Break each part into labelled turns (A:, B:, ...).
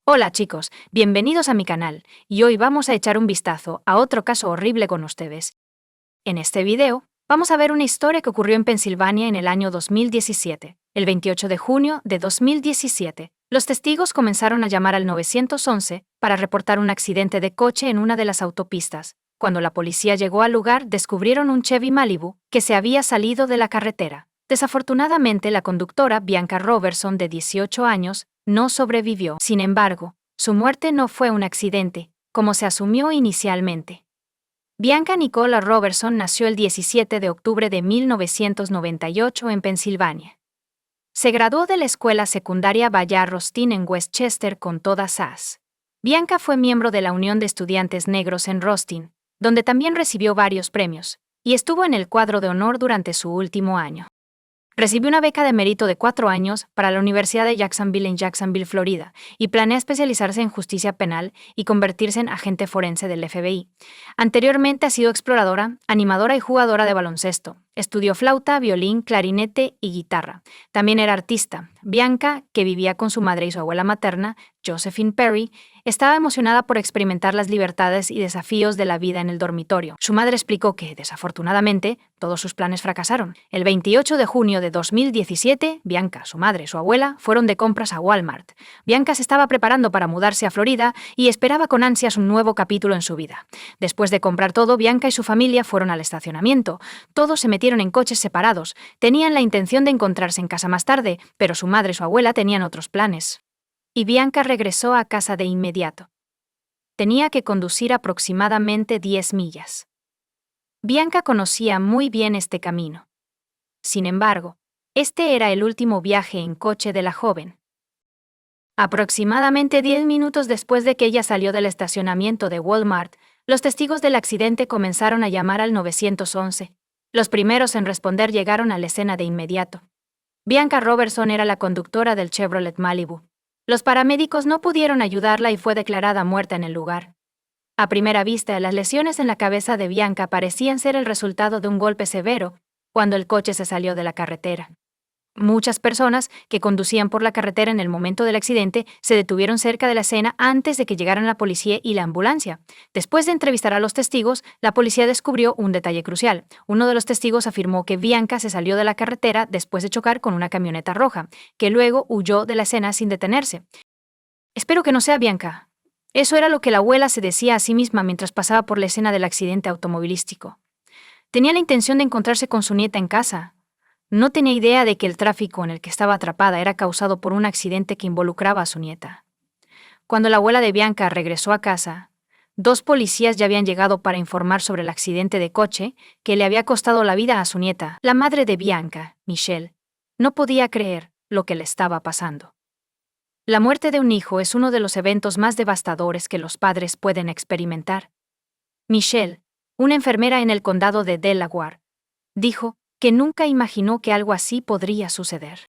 A: Hola chicos, bienvenidos a mi canal, y hoy vamos a echar un vistazo a otro caso horrible con ustedes. En este video, vamos a ver una historia que ocurrió en Pensilvania en el año 2017. El 28 de junio de 2017, los testigos comenzaron a llamar al 911 para reportar un accidente de coche en una de las autopistas. Cuando la policía llegó al lugar, descubrieron un Chevy Malibu que se había salido de la carretera. Desafortunadamente, la conductora, Bianca Robertson, de 18 años, no sobrevivió. Sin embargo, su muerte no fue un accidente, como se asumió inicialmente. Bianca Nicola Robertson nació el 17 de octubre de 1998 en Pensilvania. Se graduó de la escuela secundaria Bayard Rustin en Westchester con todas As. Bianca fue miembro de la Unión de Estudiantes Negros en Rustin, donde también recibió varios premios, y estuvo en el cuadro de honor durante su último año. Recibió una beca de mérito de 4 años para la Universidad de Jacksonville en Jacksonville, Florida, y planea especializarse en justicia penal y convertirse en agente forense del FBI. Anteriormente ha sido exploradora, animadora y jugadora de baloncesto. Estudió flauta, violín, clarinete y guitarra. También era artista. Bianca, que vivía con su madre y su abuela materna, Josephine Perry, estaba emocionada por experimentar las libertades y desafíos de la vida en el dormitorio. Su madre explicó que, desafortunadamente, todos sus planes fracasaron. El 28 de junio de 2017, Bianca, su madre y su abuela fueron de compras a Walmart. Bianca se estaba preparando para mudarse a Florida y esperaba con ansias un nuevo capítulo en su vida. Después de comprar todo, Bianca y su familia fueron al estacionamiento. Todos se metieron en coches separados. Tenían la intención de encontrarse en casa más tarde, pero su madre y su abuela tenían otros planes. Y Bianca regresó a casa de inmediato. Tenía que conducir aproximadamente 10 millas. Bianca conocía muy bien este camino. Sin embargo, este era el último viaje en coche de la joven. Aproximadamente 10 minutos después de que ella salió del estacionamiento de Walmart, los testigos del accidente comenzaron a llamar al 911. Los primeros en responder llegaron a la escena de inmediato. Bianca Robertson era la conductora del Chevrolet Malibu. Los paramédicos no pudieron ayudarla y fue declarada muerta en el lugar. A primera vista, las lesiones en la cabeza de Bianca parecían ser el resultado de un golpe severo cuando el coche se salió de la carretera. Muchas personas que conducían por la carretera en el momento del accidente se detuvieron cerca de la escena antes de que llegaran la policía y la ambulancia. Después de entrevistar a los testigos, la policía descubrió un detalle crucial. Uno de los testigos afirmó que Bianca se salió de la carretera después de chocar con una camioneta roja, que luego huyó de la escena sin detenerse. Espero que no sea Bianca. Eso era lo que la abuela se decía a sí misma mientras pasaba por la escena del accidente automovilístico. Tenía la intención de encontrarse con su nieta en casa. No tenía idea de que el tráfico en el que estaba atrapada era causado por un accidente que involucraba a su nieta. Cuando la abuela de Bianca regresó a casa, 2 policías ya habían llegado para informar sobre el accidente de coche que le había costado la vida a su nieta. La madre de Bianca, Michelle, no podía creer lo que le estaba pasando. La muerte de un hijo es uno de los eventos más devastadores que los padres pueden experimentar. Michelle, una enfermera en el condado de Delaware, dijo que nunca imaginó que algo así podría suceder.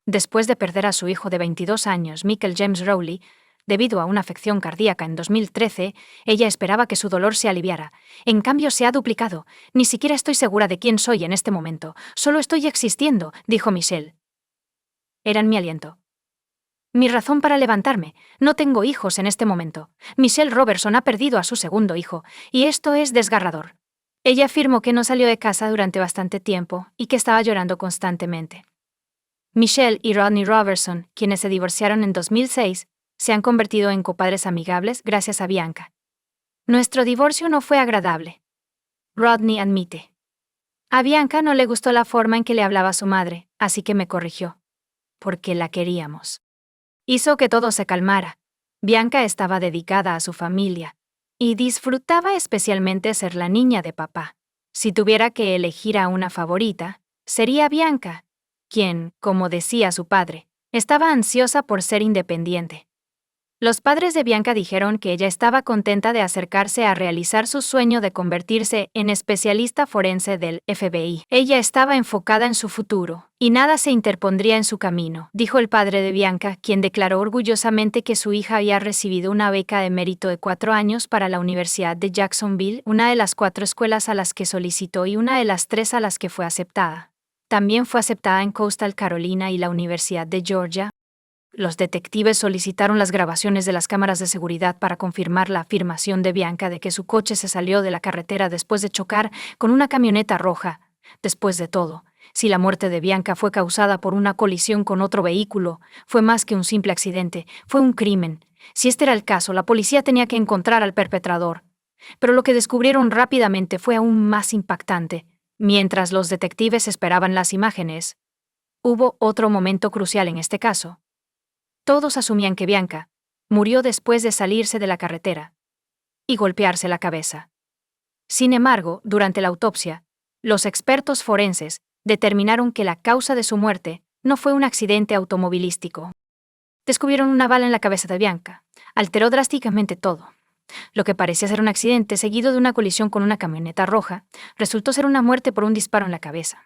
A: Después de perder a su hijo de 22 años, Michael James Rowley, debido a una afección cardíaca en 2013, ella esperaba que su dolor se aliviara. En cambio, se ha duplicado. Ni siquiera estoy segura de quién soy en este momento. Solo estoy existiendo, dijo Michelle. Eran mi aliento. Mi razón para levantarme. No tengo hijos en este momento. Michelle Robertson ha perdido a su segundo hijo, y esto es desgarrador. Ella afirmó que no salió de casa durante bastante tiempo y que estaba llorando constantemente. Michelle y Rodney Robertson, quienes se divorciaron en 2006, se han convertido en copadres amigables gracias a Bianca. Nuestro divorcio no fue agradable. Rodney admite. A Bianca no le gustó la forma en que le hablaba a su madre, así que me corrigió. Porque la queríamos. Hizo que todo se calmara. Bianca estaba dedicada a su familia y disfrutaba especialmente ser la niña de papá. Si tuviera que elegir a una favorita, sería Bianca, quien, como decía su padre, estaba ansiosa por ser independiente. Los padres de Bianca dijeron que ella estaba contenta de acercarse a realizar su sueño de convertirse en especialista forense del FBI. Ella estaba enfocada en su futuro, y nada se interpondría en su camino, dijo el padre de Bianca, quien declaró orgullosamente que su hija había recibido una beca de mérito de 4 años para la Universidad de Jacksonville, una de las 4 escuelas a las que solicitó y una de las 3 a las que fue aceptada. También fue aceptada en Coastal Carolina y la Universidad de Georgia. Los detectives solicitaron las grabaciones de las cámaras de seguridad para confirmar la afirmación de Bianca de que su coche se salió de la carretera después de chocar con una camioneta roja. Después de todo, si la muerte de Bianca fue causada por una colisión con otro vehículo, fue más que un simple accidente, fue un crimen. Si este era el caso, la policía tenía que encontrar al perpetrador. Pero lo que descubrieron rápidamente fue aún más impactante. Mientras los detectives esperaban las imágenes, hubo otro momento crucial en este caso. Todos asumían que Bianca murió después de salirse de la carretera y golpearse la cabeza. Sin embargo, durante la autopsia, los expertos forenses determinaron que la causa de su muerte no fue un accidente automovilístico. Descubrieron una bala en la cabeza de Bianca. Alteró drásticamente todo. Lo que parecía ser un accidente seguido de una colisión con una camioneta roja, resultó ser una muerte por un disparo en la cabeza.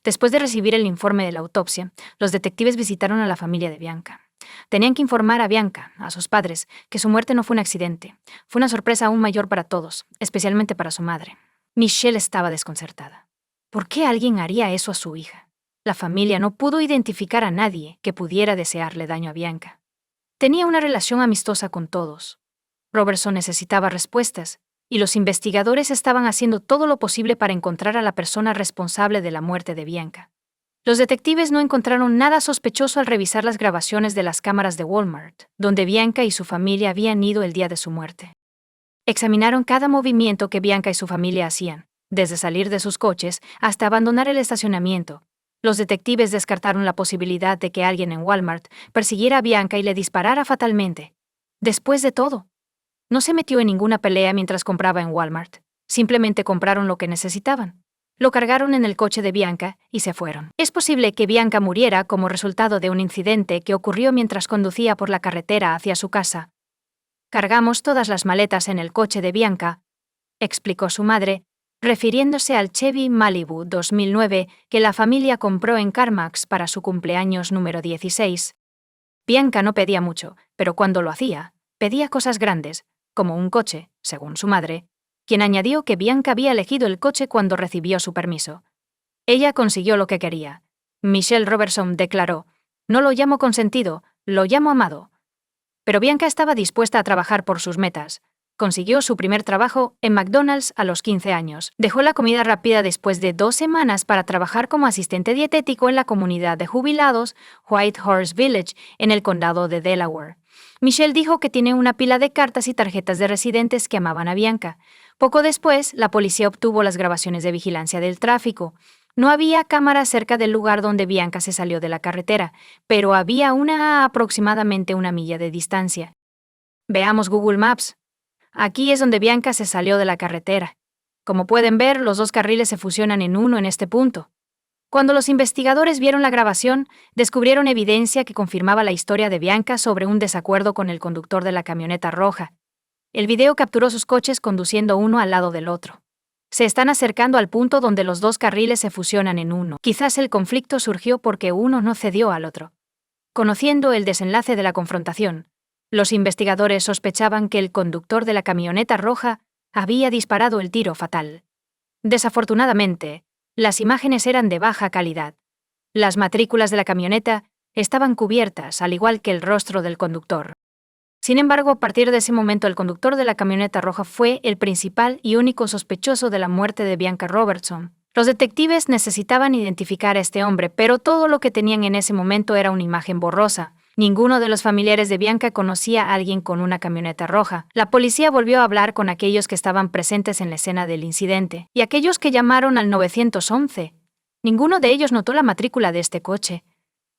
A: Después de recibir el informe de la autopsia, los detectives visitaron a la familia de Bianca. Tenían que informar a Bianca, a sus padres, que su muerte no fue un accidente. Fue una sorpresa aún mayor para todos, especialmente para su madre. Michelle estaba desconcertada. ¿Por qué alguien haría eso a su hija? La familia no pudo identificar a nadie que pudiera desearle daño a Bianca. Tenía una relación amistosa con todos. Robertson necesitaba respuestas, y los investigadores estaban haciendo todo lo posible para encontrar a la persona responsable de la muerte de Bianca. Los detectives no encontraron nada sospechoso al revisar las grabaciones de las cámaras de Walmart, donde Bianca y su familia habían ido el día de su muerte. Examinaron cada movimiento que Bianca y su familia hacían, desde salir de sus coches hasta abandonar el estacionamiento. Los detectives descartaron la posibilidad de que alguien en Walmart persiguiera a Bianca y le disparara fatalmente. Después de todo, no se metió en ninguna pelea mientras compraba en Walmart. Simplemente compraron lo que necesitaban. Lo cargaron en el coche de Bianca y se fueron. Es posible que Bianca muriera como resultado de un incidente que ocurrió mientras conducía por la carretera hacia su casa. Cargamos todas las maletas en el coche de Bianca, explicó su madre, refiriéndose al Chevy Malibu 2009 que la familia compró en CarMax para su cumpleaños número 16. Bianca no pedía mucho, pero cuando lo hacía, pedía cosas grandes, como un coche, según su madre, quien añadió que Bianca había elegido el coche cuando recibió su permiso. Ella consiguió lo que quería. Michelle Robertson declaró: «No lo llamo consentido, lo llamo amado». Pero Bianca estaba dispuesta a trabajar por sus metas. Consiguió su primer trabajo en McDonald's a los 15 años. Dejó la comida rápida después de 2 semanas para trabajar como asistente dietético en la comunidad de jubilados White Horse Village, en el condado de Delaware. Michelle dijo que tiene una pila de cartas y tarjetas de residentes que amaban a Bianca. Poco después, la policía obtuvo las grabaciones de vigilancia del tráfico. No había cámaras cerca del lugar donde Bianca se salió de la carretera, pero había una a aproximadamente 1 milla de distancia. Veamos Google Maps. Aquí es donde Bianca se salió de la carretera. Como pueden ver, los 2 carriles se fusionan en uno en este punto. Cuando los investigadores vieron la grabación, descubrieron evidencia que confirmaba la historia de Bianca sobre un desacuerdo con el conductor de la camioneta roja. El video capturó sus coches conduciendo uno al lado del otro. Se están acercando al punto donde los 2 carriles se fusionan en uno. Quizás el conflicto surgió porque uno no cedió al otro. Conociendo el desenlace de la confrontación, los investigadores sospechaban que el conductor de la camioneta roja había disparado el tiro fatal. Desafortunadamente, las imágenes eran de baja calidad. Las matrículas de la camioneta estaban cubiertas, al igual que el rostro del conductor. Sin embargo, a partir de ese momento, el conductor de la camioneta roja fue el principal y único sospechoso de la muerte de Bianca Robertson. Los detectives necesitaban identificar a este hombre, pero todo lo que tenían en ese momento era una imagen borrosa. Ninguno de los familiares de Bianca conocía a alguien con una camioneta roja. La policía volvió a hablar con aquellos que estaban presentes en la escena del incidente y aquellos que llamaron al 911. Ninguno de ellos notó la matrícula de este coche.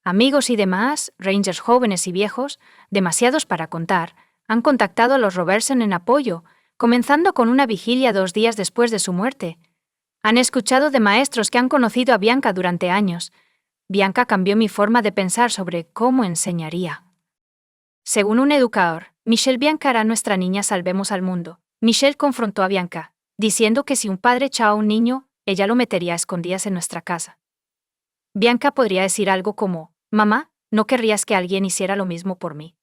A: Amigos y demás, rangers jóvenes y viejos, demasiados para contar, han contactado a los Robertson en apoyo, comenzando con una vigilia 2 días después de su muerte. Han escuchado de maestros que han conocido a Bianca durante años. Bianca cambió mi forma de pensar sobre cómo enseñaría. Según un educador, Michelle: Bianca hará nuestra niña salvemos al mundo. Michelle confrontó a Bianca, diciendo que si un padre echaba a un niño, ella lo metería a escondidas en nuestra casa. Bianca podría decir algo como: «Mamá, ¿no querrías que alguien hiciera lo mismo por mí?».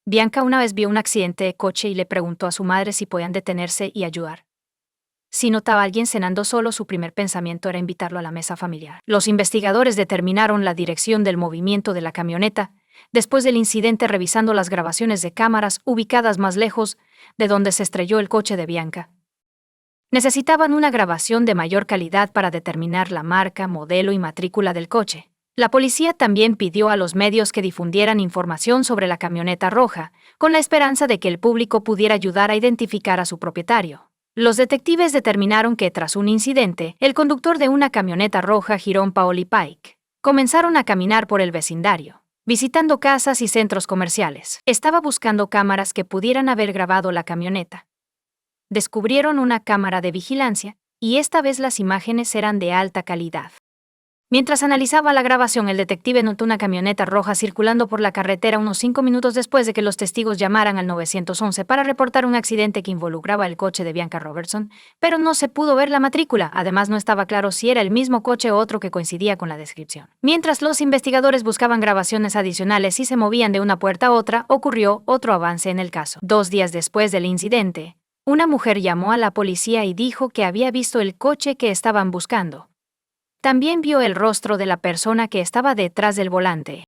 A: Bianca una vez vio un accidente de coche y le preguntó a su madre si podían detenerse y ayudar. Si notaba a alguien cenando solo, su primer pensamiento era invitarlo a la mesa familiar. Los investigadores determinaron la dirección del movimiento de la camioneta, después del incidente revisando las grabaciones de cámaras ubicadas más lejos de donde se estrelló el coche de Bianca. Necesitaban una grabación de mayor calidad para determinar la marca, modelo y matrícula del coche. La policía también pidió a los medios que difundieran información sobre la camioneta roja, con la esperanza de que el público pudiera ayudar a identificar a su propietario. Los detectives determinaron que tras un incidente, el conductor de una camioneta roja giró en Paoli Pike. Comenzaron a caminar por el vecindario, visitando casas y centros comerciales. Estaba buscando cámaras que pudieran haber grabado la camioneta. Descubrieron una cámara de vigilancia, y esta vez las imágenes eran de alta calidad. Mientras analizaba la grabación, el detective notó una camioneta roja circulando por la carretera unos 5 minutos después de que los testigos llamaran al 911 para reportar un accidente que involucraba el coche de Bianca Robertson, pero no se pudo ver la matrícula. Además, no estaba claro si era el mismo coche o otro que coincidía con la descripción. Mientras los investigadores buscaban grabaciones adicionales y se movían de una puerta a otra, ocurrió otro avance en el caso. 2 días después del incidente, una mujer llamó a la policía y dijo que había visto el coche que estaban buscando. También vio el rostro de la persona que estaba detrás del volante.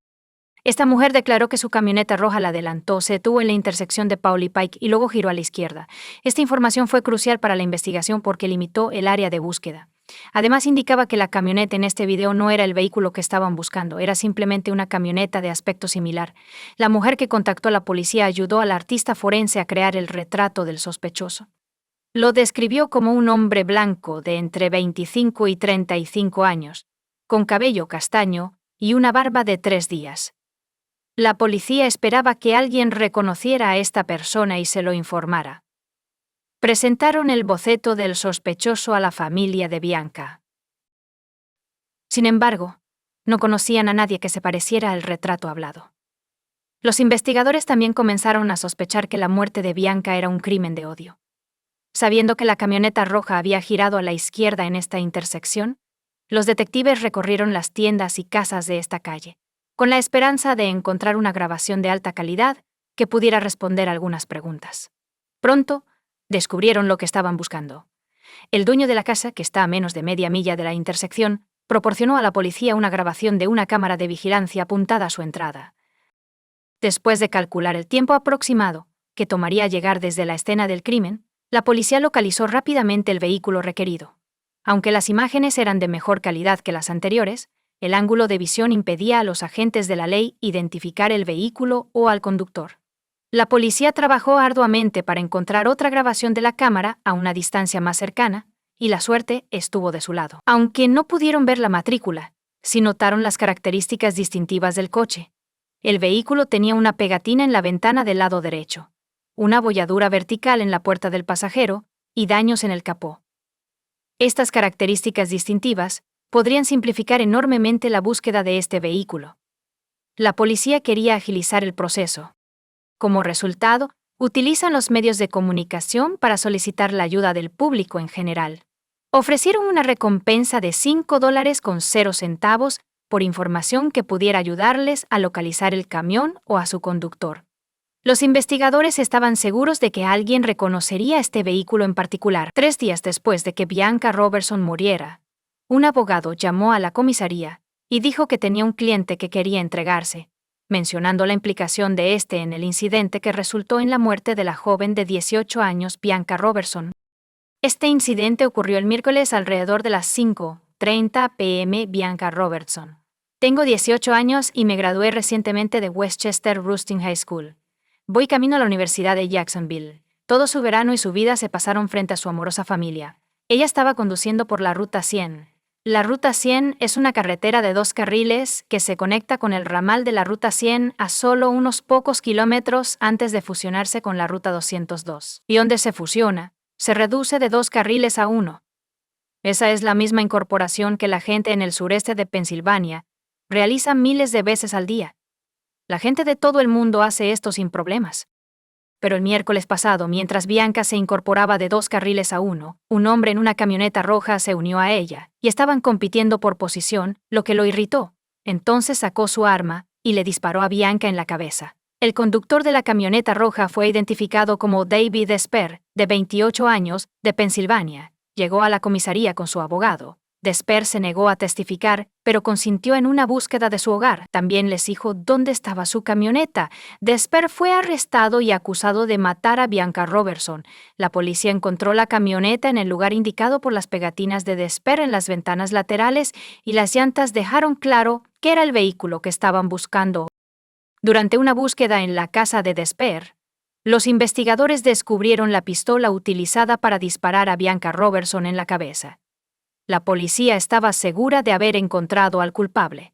A: Esta mujer declaró que su camioneta roja la adelantó, se detuvo en la intersección de Paoli Pike y luego giró a la izquierda. Esta información fue crucial para la investigación porque limitó el área de búsqueda. Además, indicaba que la camioneta en este video no era el vehículo que estaban buscando, era simplemente una camioneta de aspecto similar. La mujer que contactó a la policía ayudó al artista forense a crear el retrato del sospechoso. Lo describió como un hombre blanco de entre 25 y 35 años, con cabello castaño y una barba de 3 días. La policía esperaba que alguien reconociera a esta persona y se lo informara. Presentaron el boceto del sospechoso a la familia de Bianca. Sin embargo, no conocían a nadie que se pareciera al retrato hablado. Los investigadores también comenzaron a sospechar que la muerte de Bianca era un crimen de odio. Sabiendo que la camioneta roja había girado a la izquierda en esta intersección, los detectives recorrieron las tiendas y casas de esta calle, con la esperanza de encontrar una grabación de alta calidad que pudiera responder algunas preguntas. Pronto, descubrieron lo que estaban buscando. El dueño de la casa, que está a menos de media milla de la intersección, proporcionó a la policía una grabación de una cámara de vigilancia apuntada a su entrada. Después de calcular el tiempo aproximado que tomaría llegar desde la escena del crimen, la policía localizó rápidamente el vehículo requerido. Aunque las imágenes eran de mejor calidad que las anteriores, el ángulo de visión impedía a los agentes de la ley identificar el vehículo o al conductor. La policía trabajó arduamente para encontrar otra grabación de la cámara a una distancia más cercana, y la suerte estuvo de su lado. Aunque no pudieron ver la matrícula, sí notaron las características distintivas del coche. El vehículo tenía una pegatina en la ventana del lado derecho, una abolladura vertical en la puerta del pasajero y daños en el capó. Estas características distintivas podrían simplificar enormemente la búsqueda de este vehículo. La policía quería agilizar el proceso. Como resultado, utilizan los medios de comunicación para solicitar la ayuda del público en general. Ofrecieron una recompensa de $5.00 por información que pudiera ayudarles a localizar el camión o a su conductor. Los investigadores estaban seguros de que alguien reconocería este vehículo en particular. 3 días después de que Bianca Robertson muriera, un abogado llamó a la comisaría y dijo que tenía un cliente que quería entregarse, mencionando la implicación de este en el incidente que resultó en la muerte de la joven de 18 años Bianca Robertson. Este incidente ocurrió el miércoles alrededor de las 5:30 p.m. Bianca Robertson. Tengo 18 años y me gradué recientemente de Westchester Rustin High School. Voy camino a la Universidad de Jacksonville. Todo su verano y su vida se pasaron frente a su amorosa familia. Ella estaba conduciendo por la Ruta 100. La Ruta 100 es una carretera de 2 carriles que se conecta con el ramal de la Ruta 100 a solo unos pocos kilómetros antes de fusionarse con la Ruta 202. Y donde se fusiona, se reduce de 2 carriles a 1. Esa es la misma incorporación que la gente en el sureste de Pensilvania realiza miles de veces al día. La gente de todo el mundo hace esto sin problemas. Pero el miércoles pasado, mientras Bianca se incorporaba de 2 carriles a 1, un hombre en una camioneta roja se unió a ella, y estaban compitiendo por posición, lo que lo irritó. Entonces sacó su arma y le disparó a Bianca en la cabeza. El conductor de la camioneta roja fue identificado como David Esper, de 28 años, de Pensilvania. Llegó a la comisaría con su abogado, Desper se negó a testificar, pero consintió en una búsqueda de su hogar. También les dijo dónde estaba su camioneta. Desper fue arrestado y acusado de matar a Bianca Robertson. La policía encontró la camioneta en el lugar indicado por las pegatinas de Desper en las ventanas laterales y las llantas dejaron claro que era el vehículo que estaban buscando. Durante una búsqueda en la casa de Desper, los investigadores descubrieron la pistola utilizada para disparar a Bianca Robertson en la cabeza. La policía estaba segura de haber encontrado al culpable.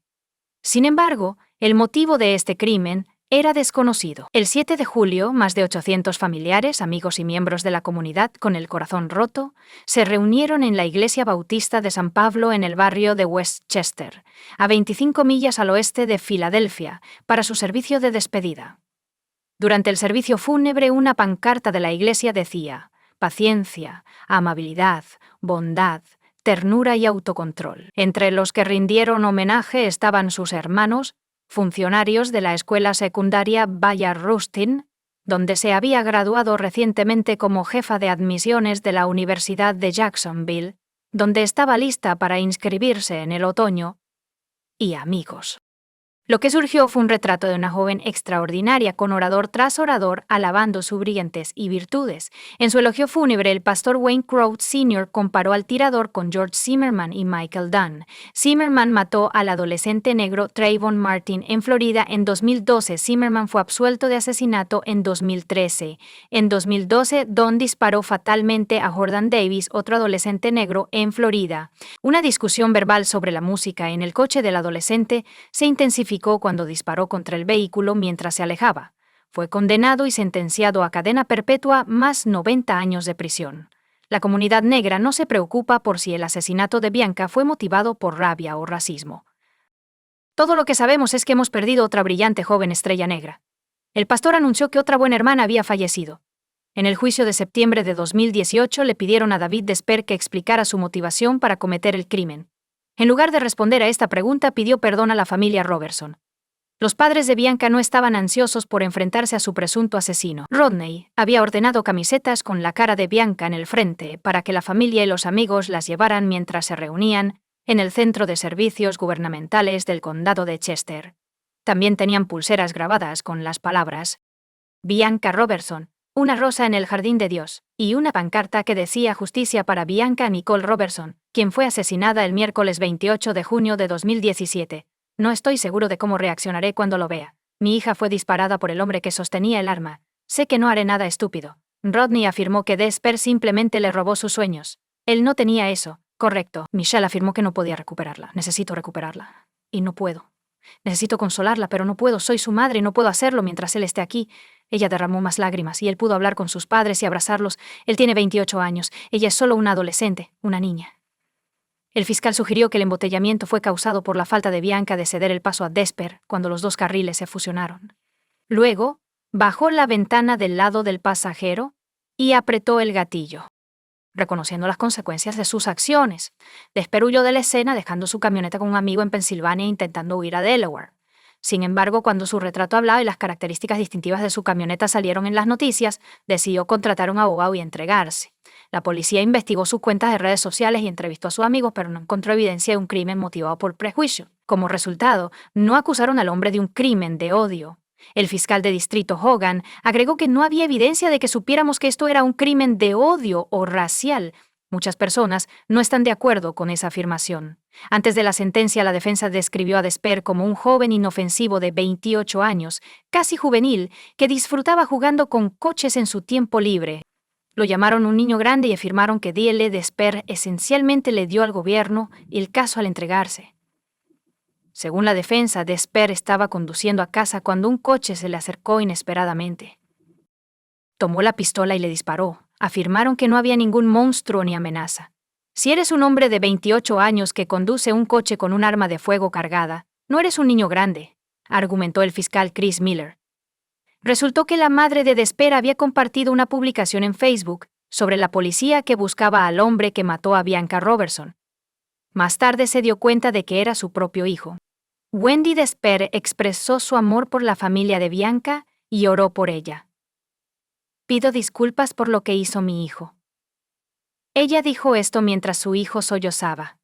A: Sin embargo, el motivo de este crimen era desconocido. El 7 de julio, más de 800 familiares, amigos y miembros de la comunidad con el corazón roto se reunieron en la iglesia bautista de San Pablo en el barrio de Westchester, a 25 millas al oeste de Filadelfia, para su servicio de despedida. Durante el servicio fúnebre, una pancarta de la iglesia decía: paciencia, amabilidad, bondad, ternura y autocontrol. Entre los que rindieron homenaje estaban sus hermanos, funcionarios de la escuela secundaria Bayard Rustin, donde se había graduado recientemente como jefa de admisiones de la Universidad de Jacksonville, donde estaba lista para inscribirse en el otoño, y amigos. Lo que surgió fue un retrato de una joven extraordinaria, con orador tras orador alabando sus brillantes y virtudes. En su elogio fúnebre, el pastor Wayne Crowe Sr. comparó al tirador con George Zimmerman y Michael Dunn. Zimmerman mató al adolescente negro Trayvon Martin en Florida en 2012. Zimmerman fue absuelto de asesinato en 2013. En 2012, Dunn disparó fatalmente a Jordan Davis, otro adolescente negro, en Florida. Una discusión verbal sobre la música en el coche del adolescente se intensificó cuando disparó contra el vehículo mientras se alejaba. Fue condenado y sentenciado a cadena perpetua más 90 años de prisión. La comunidad negra no se preocupa por si el asesinato de Bianca fue motivado por rabia o racismo. Todo lo que sabemos es que hemos perdido otra brillante joven estrella negra. El pastor anunció que otra buena hermana había fallecido. En el juicio de septiembre de 2018 le pidieron a David Desper que explicara su motivación para cometer el crimen. En lugar de responder a esta pregunta, pidió perdón a la familia Robertson. Los padres de Bianca no estaban ansiosos por enfrentarse a su presunto asesino. Rodney había ordenado camisetas con la cara de Bianca en el frente para que la familia y los amigos las llevaran mientras se reunían en el Centro de Servicios Gubernamentales del Condado de Chester. También tenían pulseras grabadas con las palabras Bianca Robertson, una rosa en el jardín de Dios, y una pancarta que decía justicia para Bianca Nicole Robertson, quien fue asesinada el miércoles 28 de junio de 2017. No estoy seguro de cómo reaccionaré cuando lo vea. Mi hija fue disparada por el hombre que sostenía el arma. Sé que no haré nada estúpido. Rodney afirmó que Desper simplemente le robó sus sueños. Él no tenía eso. Correcto. Michelle afirmó que no podía recuperarla. Necesito recuperarla. Y no puedo. Necesito consolarla, pero no puedo. Soy su madre y no puedo hacerlo mientras él esté aquí. Ella derramó más lágrimas y él pudo hablar con sus padres y abrazarlos. Él tiene 28 años. Ella es solo una adolescente, una niña. El fiscal sugirió que el embotellamiento fue causado por la falta de Bianca de ceder el paso a Desper cuando los dos carriles se fusionaron. Luego, bajó la ventana del lado del pasajero y apretó el gatillo, reconociendo las consecuencias de sus acciones. Desper huyó de la escena dejando su camioneta con un amigo en Pensilvania e intentando huir a Delaware. Sin embargo, cuando su retrato hablaba y las características distintivas de su camioneta salieron en las noticias, decidió contratar a un abogado y entregarse. La policía investigó sus cuentas de redes sociales y entrevistó a sus amigos, pero no encontró evidencia de un crimen motivado por prejuicio. Como resultado, no acusaron al hombre de un crimen de odio. El fiscal de distrito Hogan agregó que no había evidencia de que supiéramos que esto era un crimen de odio o racial. Muchas personas no están de acuerdo con esa afirmación. Antes de la sentencia, la defensa describió a Desper como un joven inofensivo de 28 años, casi juvenil, que disfrutaba jugando con coches en su tiempo libre. Lo llamaron un niño grande y afirmaron que D.L. Desper esencialmente le dio al gobierno el caso al entregarse. Según la defensa, Desper estaba conduciendo a casa cuando un coche se le acercó inesperadamente. Tomó la pistola y le disparó. Afirmaron que no había ningún monstruo ni amenaza. Si eres un hombre de 28 años que conduce un coche con un arma de fuego cargada, no eres un niño grande, argumentó el fiscal Chris Miller. Resultó que la madre de Desper había compartido una publicación en Facebook sobre la policía que buscaba al hombre que mató a Bianca Robertson. Más tarde se dio cuenta de que era su propio hijo. Wendy Desper expresó su amor por la familia de Bianca y oró por ella. Pido disculpas por lo que hizo mi hijo. Ella dijo esto mientras su hijo sollozaba.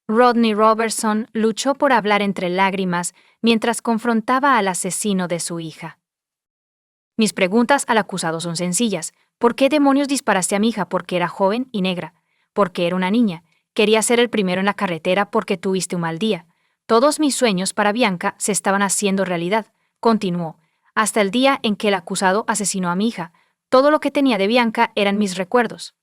A: Rodney Robertson luchó por hablar entre lágrimas mientras confrontaba al asesino de su hija. Mis preguntas al acusado son sencillas. ¿Por qué demonios disparaste a mi hija? Porque era joven y negra. Porque era una niña. Quería ser el primero en la carretera porque tuviste un mal día. Todos mis sueños para Bianca se estaban haciendo realidad, continuó, hasta el día en que el acusado asesinó a mi hija. Todo lo que tenía de Bianca eran mis recuerdos.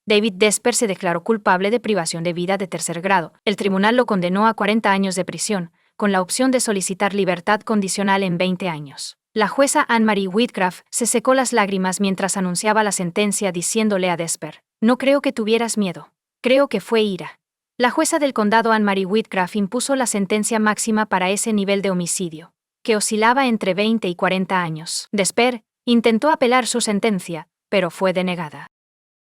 A: David Desper se declaró culpable de privación de vida de tercer grado. El tribunal lo condenó a 40 años de prisión, con la opción de solicitar libertad condicional en 20 años. La jueza Anne-Marie Whitcraft se secó las lágrimas mientras anunciaba la sentencia diciéndole a Desper: «No creo que tuvieras miedo. Creo que fue ira». La jueza del condado Anne-Marie Whitcraft impuso la sentencia máxima para ese nivel de homicidio, que oscilaba entre 20 y 40 años. Desper intentó apelar su sentencia, pero fue denegada.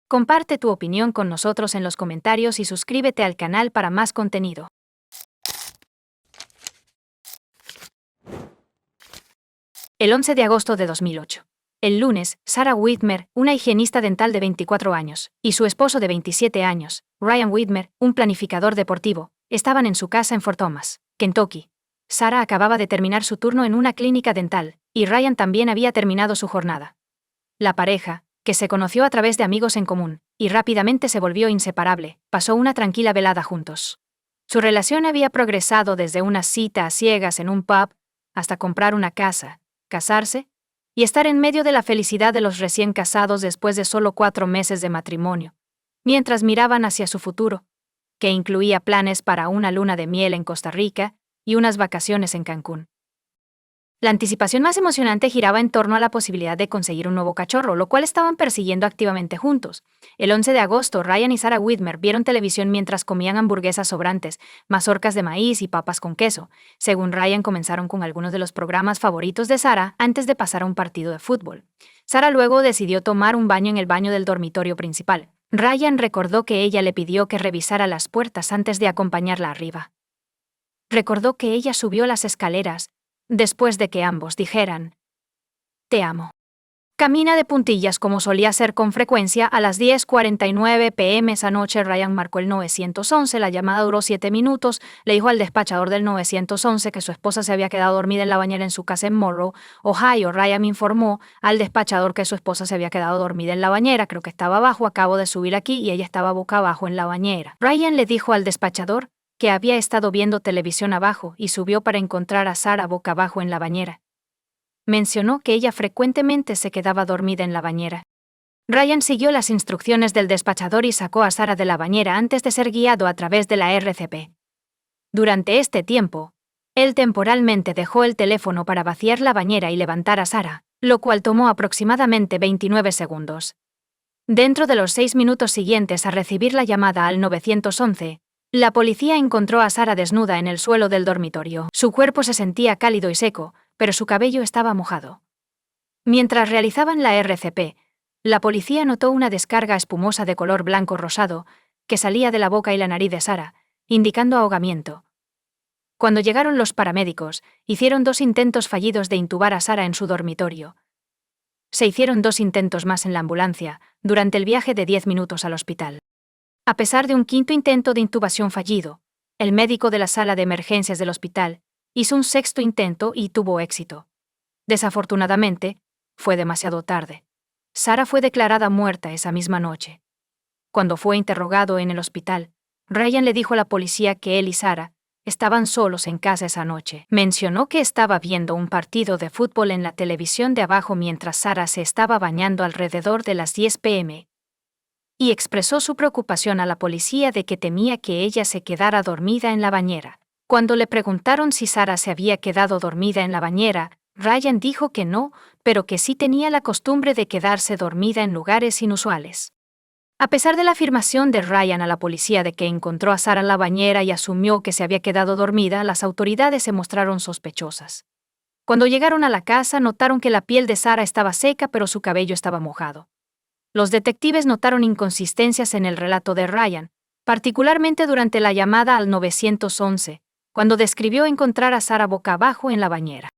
A: Comparte tu opinión con nosotros en los comentarios y suscríbete al canal para más contenido. El 11 de agosto de 2008. El lunes, Sarah Whitmer, una higienista dental de 24 años, y su esposo de 27 años, Ryan Whitmer, un planificador deportivo, estaban en su casa en Fort Thomas, Kentucky. Sarah acababa de terminar su turno en una clínica dental, y Ryan también había terminado su jornada. La pareja, que se conoció a través de amigos en común, y rápidamente se volvió inseparable, pasó una tranquila velada juntos. Su relación había progresado desde una cita a ciegas en un pub, hasta comprar una casa, casarse, y estar en medio de la felicidad de los recién casados después de solo 4 meses de matrimonio, mientras miraban hacia su futuro, que incluía planes para una luna de miel en Costa Rica y unas vacaciones en Cancún. La anticipación más emocionante giraba en torno a la posibilidad de conseguir un nuevo cachorro, lo cual estaban persiguiendo activamente juntos. El 11 de agosto, Ryan y Sarah Whitmer vieron televisión mientras comían hamburguesas sobrantes, mazorcas de maíz y papas con queso. Según Ryan, comenzaron con algunos de los programas favoritos de Sarah antes de pasar a un partido de fútbol. Sarah luego decidió tomar un baño en el baño del dormitorio principal. Ryan recordó que ella le pidió que revisara las puertas antes de acompañarla arriba. Recordó que ella subió las escaleras después de que ambos dijeran: «Te amo». Camina de puntillas como solía hacer con frecuencia. A las 10:49 p.m. esa noche Ryan marcó el 911, la llamada duró 7 minutos, le dijo al despachador del 911 que su esposa se había quedado dormida en la bañera en su casa en Monroe, Ohio. Ryan informó al despachador que su esposa se había quedado dormida en la bañera, creo que estaba abajo, acabo de subir aquí y ella estaba boca abajo en la bañera. Ryan le dijo al despachador que había estado viendo televisión abajo y subió para encontrar a Sarah boca abajo en la bañera. Mencionó que ella frecuentemente se quedaba dormida en la bañera. Ryan siguió las instrucciones del despachador y sacó a Sarah de la bañera antes de ser guiado a través de la RCP. Durante este tiempo, él temporalmente dejó el teléfono para vaciar la bañera y levantar a Sarah, lo cual tomó aproximadamente 29 segundos. Dentro de los 6 minutos siguientes a recibir la llamada al 911, la policía encontró a Sarah desnuda en el suelo del dormitorio. Su cuerpo se sentía cálido y seco, pero su cabello estaba mojado. Mientras realizaban la RCP, la policía notó una descarga espumosa de color blanco rosado que salía de la boca y la nariz de Sarah, indicando ahogamiento. Cuando llegaron los paramédicos, hicieron 2 intentos fallidos de intubar a Sarah en su dormitorio. Se hicieron 2 intentos más en la ambulancia, durante el viaje de 10 minutos al hospital. A pesar de un 5º intento de intubación fallido, el médico de la sala de emergencias del hospital hizo un 6º intento y tuvo éxito. Desafortunadamente, fue demasiado tarde. Sarah fue declarada muerta esa misma noche. Cuando fue interrogado en el hospital, Ryan le dijo a la policía que él y Sarah estaban solos en casa esa noche. Mencionó que estaba viendo un partido de fútbol en la televisión de abajo mientras Sarah se estaba bañando alrededor de las 10 p.m. y expresó su preocupación a la policía de que temía que ella se quedara dormida en la bañera. Cuando le preguntaron si Sarah se había quedado dormida en la bañera, Ryan dijo que no, pero que sí tenía la costumbre de quedarse dormida en lugares inusuales. A pesar de la afirmación de Ryan a la policía de que encontró a Sarah en la bañera y asumió que se había quedado dormida, las autoridades se mostraron sospechosas. Cuando llegaron a la casa, notaron que la piel de Sarah estaba seca, pero su cabello estaba mojado. Los detectives notaron inconsistencias en el relato de Ryan, particularmente durante la llamada al 911, cuando describió encontrar a Sarah boca abajo en la bañera.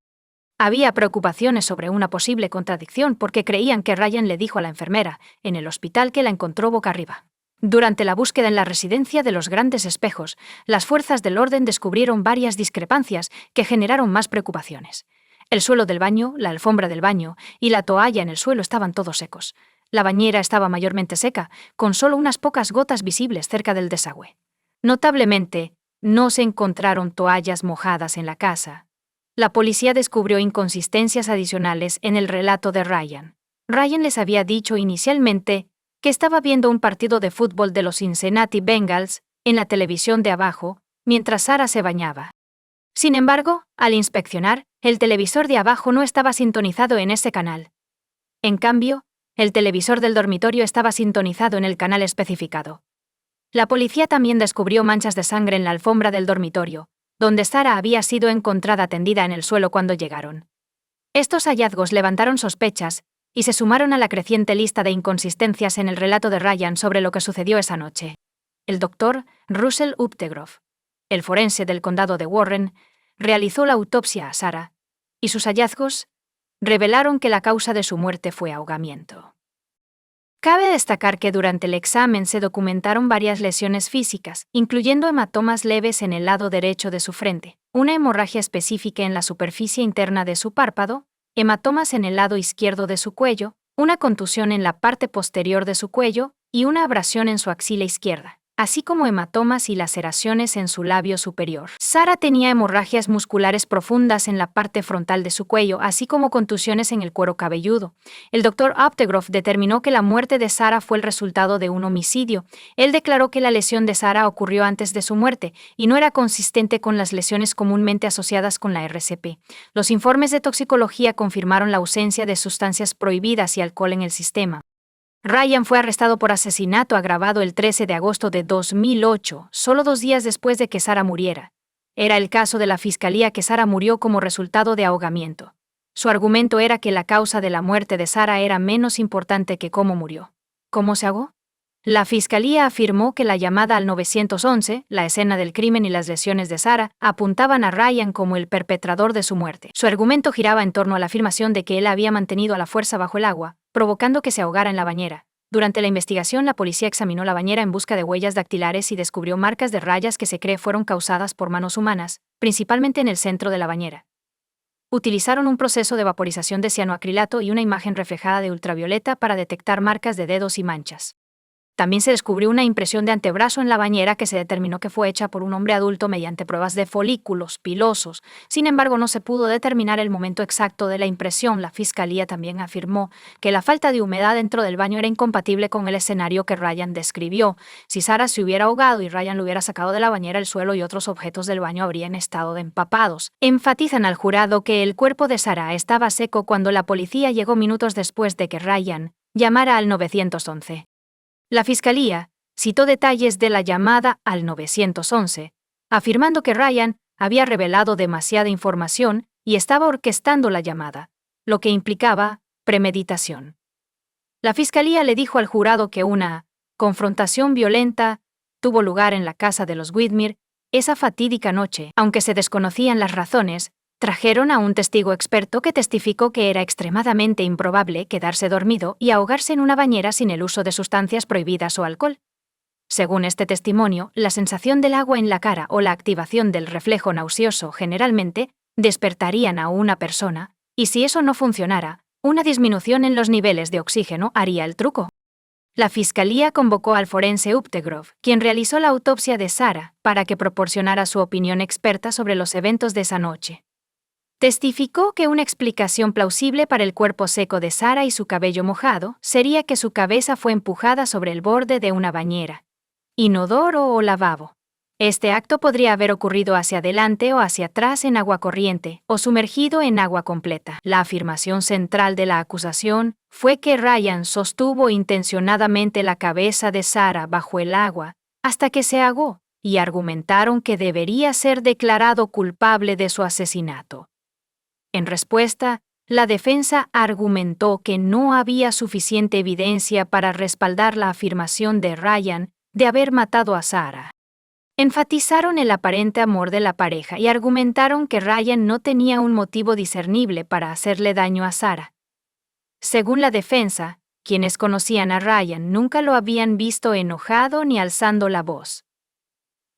A: Había preocupaciones sobre una posible contradicción porque creían que Ryan le dijo a la enfermera en el hospital que la encontró boca arriba. Durante la búsqueda en la residencia de los Grandes Espejos, las fuerzas del orden descubrieron varias discrepancias que generaron más preocupaciones. El suelo del baño, la alfombra del baño y la toalla en el suelo estaban todos secos. La bañera estaba mayormente seca, con solo unas pocas gotas visibles cerca del desagüe. Notablemente, no se encontraron toallas mojadas en la casa. La policía descubrió inconsistencias adicionales en el relato de Ryan. Ryan les había dicho inicialmente que estaba viendo un partido de fútbol de los Cincinnati Bengals en la televisión de abajo mientras Sarah se bañaba. Sin embargo, al inspeccionar, el televisor de abajo no estaba sintonizado en ese canal. En cambio, el televisor del dormitorio estaba sintonizado en el canal especificado. La policía también descubrió manchas de sangre en la alfombra del dormitorio, donde Sarah había sido encontrada tendida en el suelo cuando llegaron. Estos hallazgos levantaron sospechas y se sumaron a la creciente lista de inconsistencias en el relato de Ryan sobre lo que sucedió esa noche. El doctor Russell Updegrove, el forense del condado de Warren, realizó la autopsia a Sarah, y sus hallazgos revelaron que la causa de su muerte fue ahogamiento. Cabe destacar que durante el examen se documentaron varias lesiones físicas, incluyendo hematomas leves en el lado derecho de su frente, una hemorragia específica en la superficie interna de su párpado, hematomas en el lado izquierdo de su cuello, una contusión en la parte posterior de su cuello y una abrasión en su axila izquierda, así como hematomas y laceraciones en su labio superior. Sarah tenía hemorragias musculares profundas en la parte frontal de su cuello, así como contusiones en el cuero cabelludo. El doctor Updegrove determinó que la muerte de Sarah fue el resultado de un homicidio. Él declaró que la lesión de Sarah ocurrió antes de su muerte y no era consistente con las lesiones comúnmente asociadas con la RCP. Los informes de toxicología confirmaron la ausencia de sustancias prohibidas y alcohol en el sistema. Ryan fue arrestado por asesinato agravado el 13 de agosto de 2008, solo 2 días después de que Sarah muriera. Era el caso de la fiscalía que Sarah murió como resultado de ahogamiento. Su argumento era que la causa de la muerte de Sarah era menos importante que cómo murió. ¿Cómo se ahogó? La fiscalía afirmó que la llamada al 911, la escena del crimen y las lesiones de Sarah apuntaban a Ryan como el perpetrador de su muerte. Su argumento giraba en torno a la afirmación de que él había mantenido a la fuerza bajo el agua, provocando que se ahogara en la bañera. Durante la investigación, la policía examinó la bañera en busca de huellas dactilares y descubrió marcas de rayas que se cree fueron causadas por manos humanas, principalmente en el centro de la bañera. Utilizaron un proceso de vaporización de cianoacrilato y una imagen reflejada de ultravioleta para detectar marcas de dedos y manchas. También se descubrió una impresión de antebrazo en la bañera que se determinó que fue hecha por un hombre adulto mediante pruebas de folículos pilosos. Sin embargo, no se pudo determinar el momento exacto de la impresión. La fiscalía también afirmó que la falta de humedad dentro del baño era incompatible con el escenario que Ryan describió. Si Sarah se hubiera ahogado y Ryan lo hubiera sacado de la bañera, el suelo y otros objetos del baño habrían estado empapados. Enfatizan al jurado que el cuerpo de Sarah estaba seco cuando la policía llegó minutos después de que Ryan llamara al 911. La fiscalía citó detalles de la llamada al 911, afirmando que Ryan había revelado demasiada información y estaba orquestando la llamada, lo que implicaba premeditación. La fiscalía le dijo al jurado que una confrontación violenta tuvo lugar en la casa de los Whitmer esa fatídica noche. Aunque se desconocían las razones, trajeron a un testigo experto que testificó que era extremadamente improbable quedarse dormido y ahogarse en una bañera sin el uso de sustancias prohibidas o alcohol. Según este testimonio, la sensación del agua en la cara o la activación del reflejo nauseoso generalmente despertarían a una persona, y si eso no funcionara, una disminución en los niveles de oxígeno haría el truco. La fiscalía convocó al forense Updegrove, quien realizó la autopsia de Sarah, para que proporcionara su opinión experta sobre los eventos de esa noche. Testificó que una explicación plausible para el cuerpo seco de Sarah y su cabello mojado sería que su cabeza fue empujada sobre el borde de una bañera, inodoro o lavabo. Este acto podría haber ocurrido hacia adelante o hacia atrás en agua corriente o sumergido en agua completa. La afirmación central de la acusación fue que Ryan sostuvo intencionadamente la cabeza de Sarah bajo el agua hasta que se ahogó y argumentaron que debería ser declarado culpable de su asesinato. En respuesta, la defensa argumentó que no había suficiente evidencia para respaldar la afirmación de Ryan de haber matado a Sarah. Enfatizaron el aparente amor de la pareja y argumentaron que Ryan no tenía un motivo discernible para hacerle daño a Sarah. Según la defensa, Quienes conocían a Ryan nunca lo habían visto enojado ni alzando la voz.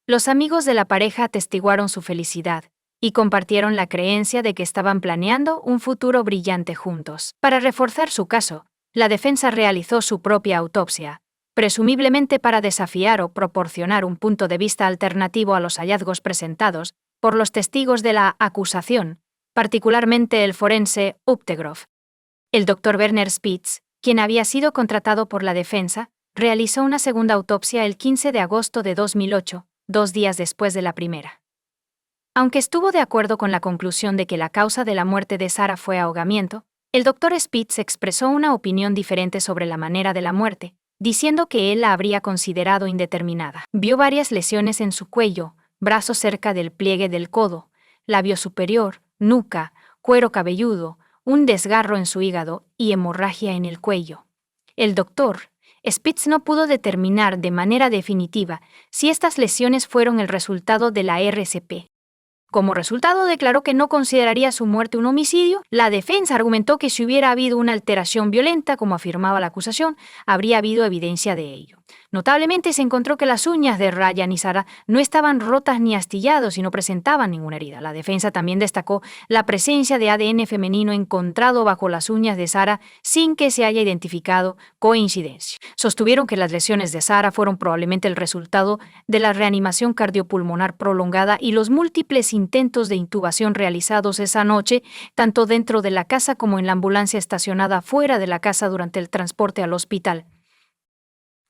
A: Los amigos de la pareja atestiguaron su felicidad y compartieron la creencia de que estaban planeando un futuro brillante juntos. Para reforzar su caso, la defensa realizó su propia autopsia, presumiblemente para desafiar o proporcionar un punto de vista alternativo a los hallazgos presentados por los testigos de la acusación, particularmente el forense Uptegroff. El Dr. Werner Spitz, quien había sido contratado por la defensa, realizó una segunda autopsia el 15 de agosto de 2008, 2 días después de la primera. Aunque estuvo de acuerdo con la conclusión de que la causa de la muerte de Sarah fue ahogamiento, el Dr. Spitz expresó una opinión diferente sobre la manera de la muerte, diciendo que él la habría considerado indeterminada. Vio varias lesiones en su cuello, brazos cerca del pliegue del codo, labio superior, nuca, cuero cabelludo, un desgarro en su hígado y hemorragia en el cuello. El Dr. Spitz no pudo determinar de manera definitiva si estas lesiones fueron el resultado de la RCP. Como resultado, declaró que no consideraría su muerte un homicidio. La defensa argumentó que si hubiera habido una alteración violenta, como afirmaba la acusación, habría habido evidencia de ello. Notablemente se encontró que las uñas de Ryan y Sarah no estaban rotas ni astillados y no presentaban ninguna herida. La defensa también destacó la presencia de ADN femenino encontrado bajo las uñas de Sarah sin que se haya identificado coincidencia. Sostuvieron que las lesiones de Sarah fueron probablemente el resultado de la reanimación cardiopulmonar prolongada y los múltiples intentos de intubación realizados esa noche, tanto dentro de la casa como en la ambulancia estacionada fuera de la casa durante el transporte al hospital.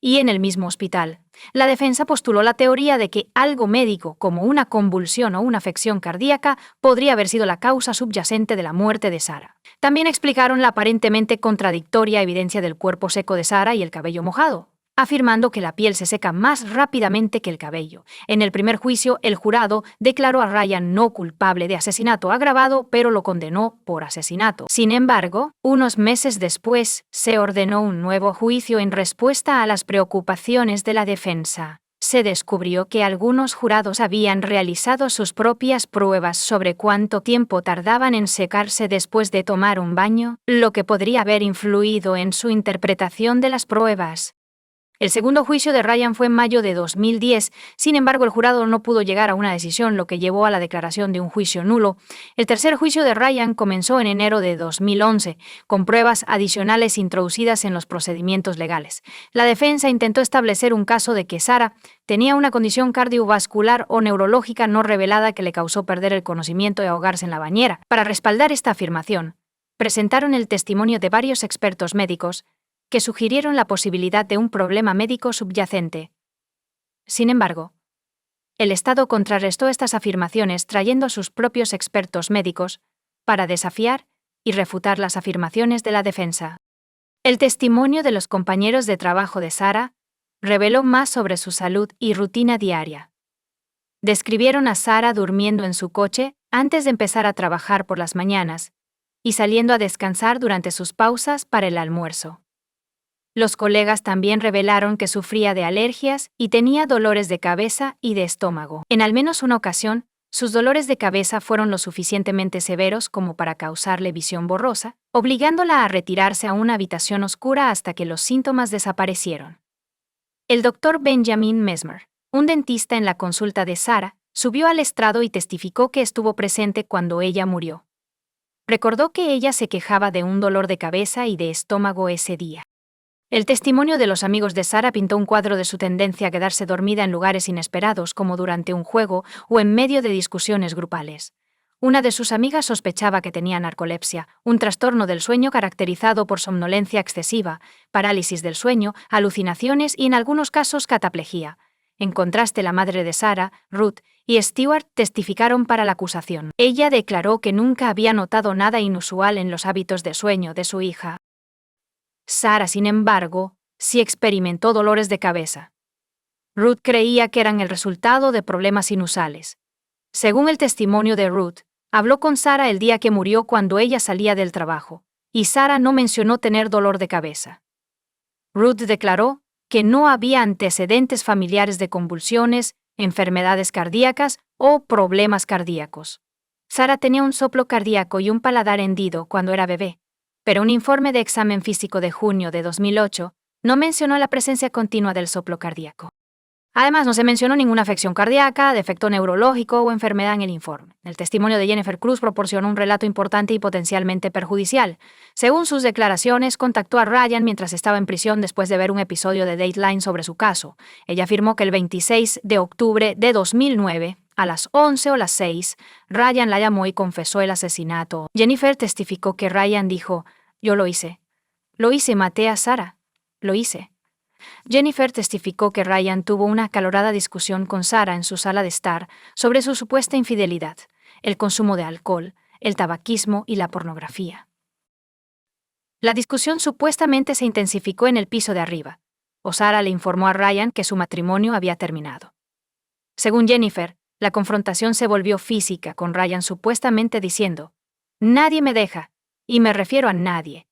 A: Y en el mismo hospital, la defensa postuló la teoría de que algo médico, como una convulsión o una afección cardíaca, podría haber sido la causa subyacente de la muerte de Sarah. También explicaron la aparentemente contradictoria evidencia del cuerpo seco de Sarah y el cabello mojado, afirmando que la piel se seca más rápidamente que el cabello. En el primer juicio, el jurado declaró a Ryan no culpable de asesinato agravado, pero lo condenó por asesinato. Sin embargo, unos meses después, se ordenó un nuevo juicio en respuesta a las preocupaciones de la defensa. Se descubrió que algunos jurados habían realizado sus propias pruebas sobre cuánto tiempo tardaban en secarse después de tomar un baño, lo que podría haber influido en su interpretación de las pruebas. El segundo juicio de Ryan fue en mayo de 2010, sin embargo el jurado no pudo llegar a una decisión, lo que llevó a la declaración de un juicio nulo. El tercer juicio de Ryan comenzó en enero de 2011, con pruebas adicionales introducidas en los procedimientos legales. La defensa intentó establecer un caso de que Sarah tenía una condición cardiovascular o neurológica no revelada que le causó perder el conocimiento y ahogarse en la bañera. Para respaldar esta afirmación, presentaron el testimonio de varios expertos médicos, que sugirieron la posibilidad de un problema médico subyacente. Sin embargo, el Estado contrarrestó estas afirmaciones trayendo a sus propios expertos médicos para desafiar y refutar las afirmaciones de la defensa. El testimonio de los compañeros de trabajo de Sarah reveló más sobre su salud y rutina diaria. Describieron a Sarah durmiendo en su coche antes de empezar a trabajar por las mañanas y saliendo a descansar durante sus pausas para el almuerzo. Los colegas también revelaron que sufría de alergias y tenía dolores de cabeza y de estómago. En al menos una ocasión, sus dolores de cabeza fueron lo suficientemente severos como para causarle visión borrosa, obligándola a retirarse a una habitación oscura hasta que los síntomas desaparecieron. El Dr. Benjamin Mesmer, un dentista en la consulta de Sarah, subió al estrado y testificó que estuvo presente cuando ella murió. Recordó que ella se quejaba de un dolor de cabeza y de estómago ese día. El testimonio de los amigos de Sarah pintó un cuadro de su tendencia a quedarse dormida en lugares inesperados, como durante un juego o en medio de discusiones grupales. Una de sus amigas sospechaba que tenía narcolepsia, un trastorno del sueño caracterizado por somnolencia excesiva, parálisis del sueño, alucinaciones y en algunos casos cataplejía. En contraste, la madre de Sarah, Ruth, y Stewart testificaron para la acusación. Ella declaró que nunca había notado nada inusual en los hábitos de sueño de su hija. Sarah, sin embargo, sí experimentó dolores de cabeza. Ruth creía que eran el resultado de problemas inusuales. Según el testimonio de Ruth, habló con Sarah el día que murió cuando ella salía del trabajo, y Sarah no mencionó tener dolor de cabeza. Ruth declaró que no había antecedentes familiares de convulsiones, enfermedades cardíacas o problemas cardíacos. Sarah tenía un soplo cardíaco y un paladar hendido cuando era bebé. pero un informe de examen físico de junio de 2008 no mencionó la presencia continua del soplo cardíaco. Además, no se mencionó ninguna afección cardíaca, defecto neurológico o enfermedad en el informe. El testimonio de Jennifer Cruz proporcionó un relato importante y potencialmente perjudicial. Según sus declaraciones, contactó a Ryan mientras estaba en prisión después de ver un episodio de Dateline sobre su caso. Ella afirmó que el 26 de octubre de 2009, a las 11 o las 6, Ryan la llamó y confesó el asesinato. Jennifer testificó que Ryan dijo: «Yo lo hice. Lo hice, maté a Sarah. Lo hice». Jennifer testificó que Ryan tuvo una acalorada discusión con Sarah en su sala de estar sobre su supuesta infidelidad, el consumo de alcohol, el tabaquismo y la pornografía. La discusión supuestamente se intensificó en el piso de arriba, o Sarah le informó a Ryan que su matrimonio había terminado. Según Jennifer, la confrontación se volvió física, con Ryan supuestamente diciendo: «Nadie me deja, y me refiero a nadie».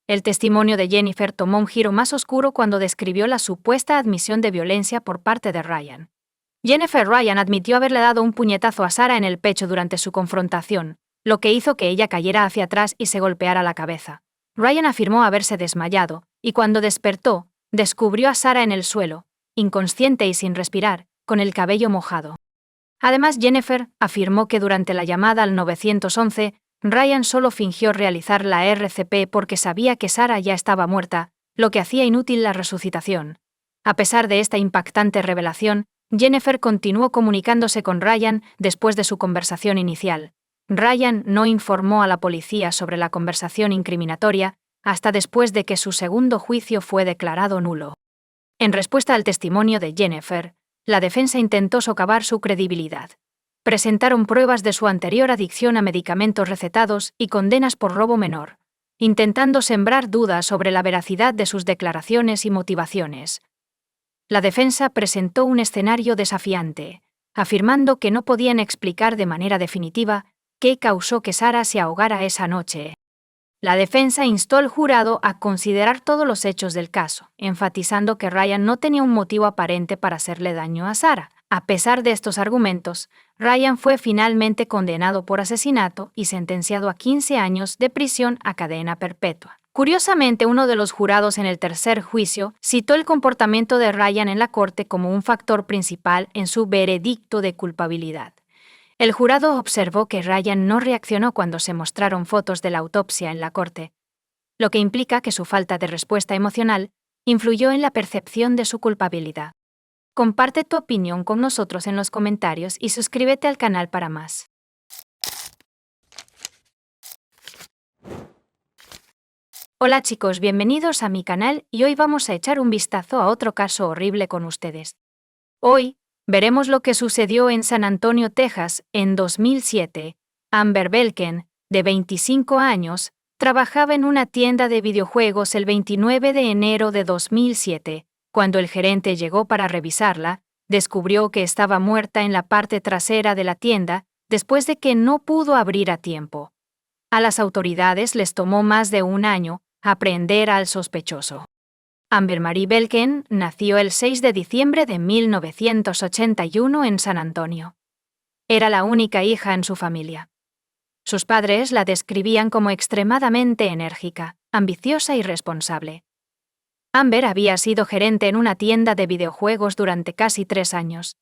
A: El testimonio de Jennifer tomó un giro más oscuro cuando describió la supuesta admisión de violencia por parte de Ryan. Jennifer Ryan admitió haberle dado un puñetazo a Sarah en el pecho durante su confrontación, lo que hizo que ella cayera hacia atrás y se golpeara la cabeza. Ryan afirmó haberse desmayado, y cuando despertó, descubrió a Sarah en el suelo, inconsciente y sin respirar, con el cabello mojado. Además, Jennifer afirmó que durante la llamada al 911, Ryan solo fingió realizar la RCP porque sabía que Sarah ya estaba muerta, lo que hacía inútil la resucitación. A pesar de esta impactante revelación, Jennifer continuó comunicándose con Ryan después de su conversación inicial. Ryan no informó a la policía sobre la conversación incriminatoria hasta después de que su segundo juicio fue declarado nulo. En respuesta al testimonio de Jennifer, la defensa intentó socavar su credibilidad. Presentaron pruebas de su anterior adicción a medicamentos recetados y condenas por robo menor, intentando sembrar dudas sobre la veracidad de sus declaraciones y motivaciones. La defensa presentó un escenario desafiante, afirmando que no podían explicar de manera definitiva qué causó que Sarah se ahogara esa noche. La defensa instó al jurado a considerar todos los hechos del caso, enfatizando que Ryan no tenía un motivo aparente para hacerle daño a Sarah. A pesar de estos argumentos, Ryan fue finalmente condenado por asesinato y sentenciado a 15 años de prisión a cadena perpetua. Curiosamente, uno de los jurados en el tercer juicio citó el comportamiento de Ryan en la corte como un factor principal en su veredicto de culpabilidad. El jurado observó que Ryan no reaccionó cuando se mostraron fotos de la autopsia en la corte, lo que implica que su falta de respuesta emocional influyó en la percepción de su culpabilidad. Comparte tu opinión con nosotros en los comentarios y suscríbete al canal para más. Hola chicos, bienvenidos a mi canal y hoy vamos a echar un vistazo a otro caso horrible con ustedes. Hoy veremos lo que sucedió en San Antonio, Texas, en 2007. Amber Belken, de 25 años, trabajaba en una tienda de videojuegos el 29 de enero de 2007. Cuando el gerente llegó para revisarla, descubrió que estaba muerta en la parte trasera de la tienda después de que no pudo abrir a tiempo. A las autoridades les tomó más de un año aprehender al sospechoso. Amber Marie Belken nació el 6 de diciembre de 1981 en San Antonio. Era la única hija en su familia. Sus padres la describían como extremadamente enérgica, ambiciosa y responsable. Amber había sido gerente en una tienda de videojuegos durante casi 3 años.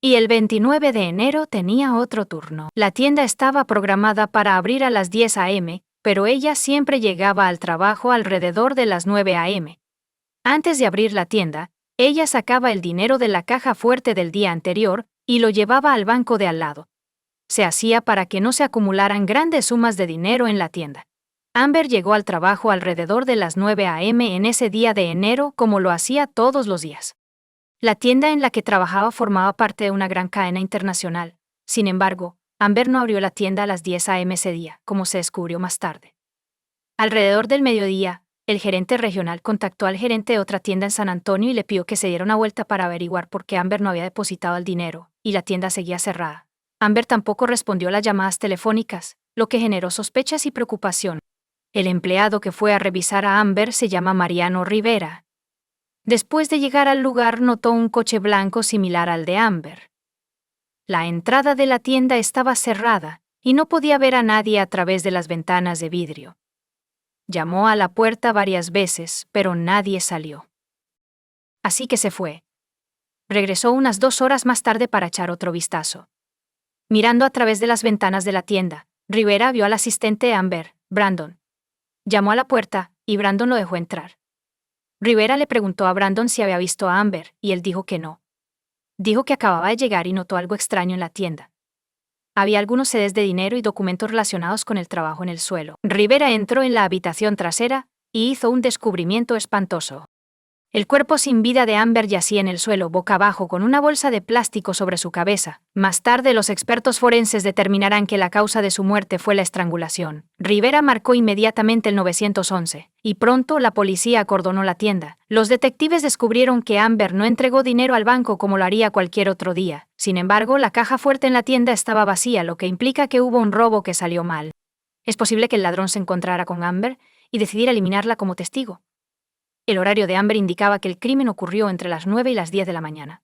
A: Y el 29 de enero tenía otro turno. La tienda estaba programada para abrir a las 10 a.m., pero ella siempre llegaba al trabajo alrededor de las 9 a.m. Antes de abrir la tienda, ella sacaba el dinero de la caja fuerte del día anterior y lo llevaba al banco de al lado. Se hacía para que no se acumularan grandes sumas de dinero en la tienda. Amber llegó al trabajo alrededor de las 9 a.m. en ese día de enero, como lo hacía todos los días. La tienda en la que trabajaba formaba parte de una gran cadena internacional. Sin embargo, Amber no abrió la tienda a las 10 a.m. ese día, como se descubrió más tarde. Alrededor del mediodía, el gerente regional contactó al gerente de otra tienda en San Antonio y le pidió que se diera una vuelta para averiguar por qué Amber no había depositado el dinero, y la tienda seguía cerrada. Amber tampoco respondió a las llamadas telefónicas, lo que generó sospechas y preocupación. El empleado que fue a revisar a Amber se llama Mariano Rivera. Después de llegar al lugar, notó un coche blanco similar al de Amber. La entrada de la tienda estaba cerrada y no podía ver a nadie a través de las ventanas de vidrio. Llamó a la puerta varias veces, pero nadie salió. Así que se fue. Regresó unas 2 horas más tarde para echar otro vistazo. Mirando a través de las ventanas de la tienda, Rivera vio al asistente Amber, Brandon. Llamó a la puerta, y Brandon lo dejó entrar. Rivera le preguntó a Brandon si había visto a Amber, y él dijo que no. Dijo que acababa de llegar y notó algo extraño en la tienda. Había algunos CDs de dinero y documentos relacionados con el trabajo en el suelo. Rivera entró en la habitación trasera y hizo un descubrimiento espantoso. El cuerpo sin vida de Amber yacía en el suelo boca abajo con una bolsa de plástico sobre su cabeza. Más tarde los expertos forenses determinarán que la causa de su muerte fue la estrangulación. Rivera marcó inmediatamente el 911, y pronto la policía acordonó la tienda. Los detectives descubrieron que Amber no entregó dinero al banco como lo haría cualquier otro día. Sin embargo, la caja fuerte en la tienda estaba vacía, lo que implica que hubo un robo que salió mal. Es posible que el ladrón se encontrara con Amber y decidiera eliminarla como testigo. El horario de Amber indicaba que el crimen ocurrió entre las 9 y las 10 de la mañana.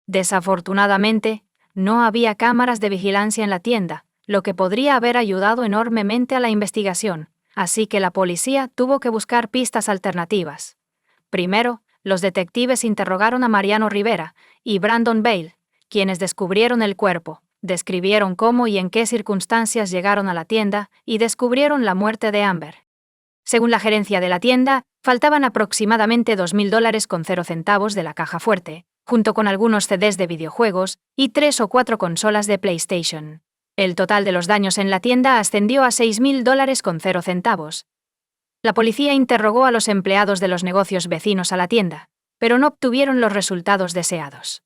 A: Desafortunadamente, no había cámaras de vigilancia en la tienda, lo que podría haber ayudado enormemente a la investigación, así que la policía tuvo que buscar pistas alternativas. Primero, los detectives interrogaron a Mariano Rivera y Brandon Bale, quienes descubrieron el cuerpo, describieron cómo y en qué circunstancias llegaron a la tienda y descubrieron la muerte de Amber. Según la gerencia de la tienda, faltaban aproximadamente $2,000 con 0 centavos de la caja fuerte, junto con algunos CDs de videojuegos y 3 o 4 consolas de PlayStation. El total de los daños en la tienda ascendió a $6,000 con 0 centavos. La policía interrogó a los empleados de los negocios vecinos a la tienda, pero no obtuvieron los resultados deseados.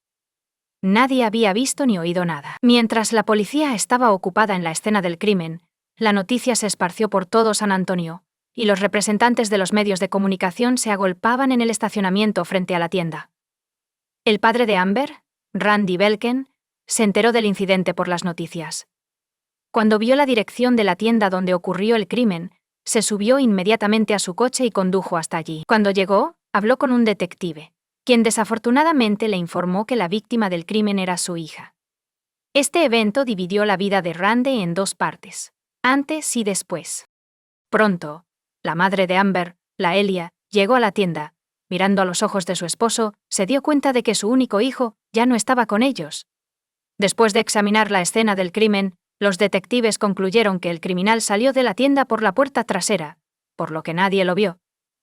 A: Nadie había visto ni oído nada. Mientras la policía estaba ocupada en la escena del crimen, la noticia se esparció por todo San Antonio, y los representantes de los medios de comunicación se agolpaban en el estacionamiento frente a la tienda. El padre de Amber, Randy Belken, se enteró del incidente por las noticias. Cuando vio la dirección de la tienda donde ocurrió el crimen, se subió inmediatamente a su coche y condujo hasta allí. Cuando llegó, habló con un detective, quien desafortunadamente le informó que la víctima del crimen era su hija. Este evento dividió la vida de Randy en 2 partes, antes y después. Pronto, la madre de Amber, la Elia, llegó a la tienda. Mirando a los ojos de su esposo, se dio cuenta de que su único hijo ya no estaba con ellos. Después de examinar la escena del crimen, los detectives concluyeron que el criminal salió de la tienda por la puerta trasera, por lo que nadie lo vio.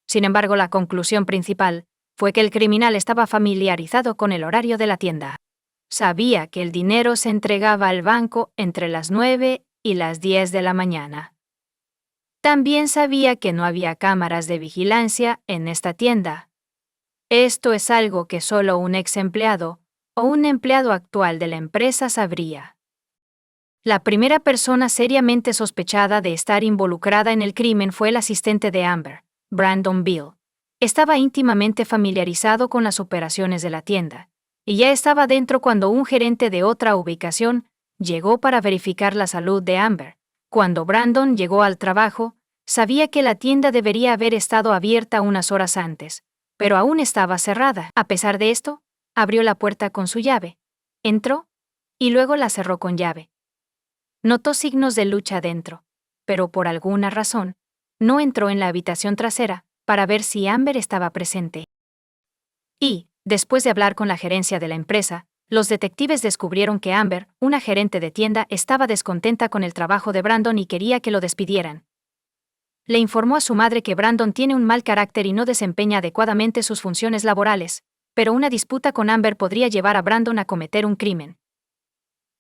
A: Sin embargo, la conclusión principal fue que el criminal estaba familiarizado con el horario de la tienda. Sabía que el dinero se entregaba al banco entre las 9 y las 10 de la mañana. También sabía que no había cámaras de vigilancia en esta tienda. Esto es algo que solo un ex empleado o un empleado actual de la empresa sabría. La primera persona seriamente sospechada de estar involucrada en el crimen fue el asistente de Amber, Brandon Bale. Estaba íntimamente familiarizado con las operaciones de la tienda, y ya estaba dentro cuando un gerente de otra ubicación llegó para verificar la salud de Amber. Cuando Brandon llegó al trabajo, sabía que la tienda debería haber estado abierta unas horas antes, pero aún estaba cerrada. A pesar de esto, abrió la puerta con su llave, entró y luego la cerró con llave. Notó signos de lucha dentro, pero por alguna razón, no entró en la habitación trasera para ver si Amber estaba presente. Y, después de hablar con la gerencia de la empresa, los detectives descubrieron que Amber, una gerente de tienda, estaba descontenta con el trabajo de Brandon y quería que lo despidieran. Le informó a su madre que Brandon tiene un mal carácter y no desempeña adecuadamente sus funciones laborales, pero una disputa con Amber podría llevar a Brandon a cometer un crimen.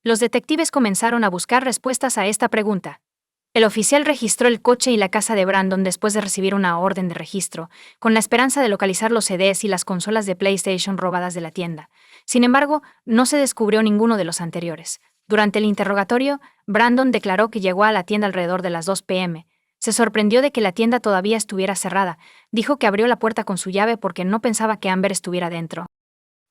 A: Los detectives comenzaron a buscar respuestas a esta pregunta. El oficial registró el coche y la casa de Brandon después de recibir una orden de registro, con la esperanza de localizar los CDs y las consolas de PlayStation robadas de la tienda. Sin embargo, no se descubrió ninguno de los anteriores. Durante el interrogatorio, Brandon declaró que llegó a la tienda alrededor de las 2 p.m. Se sorprendió de que la tienda todavía estuviera cerrada. Dijo que abrió la puerta con su llave porque no pensaba que Amber estuviera dentro.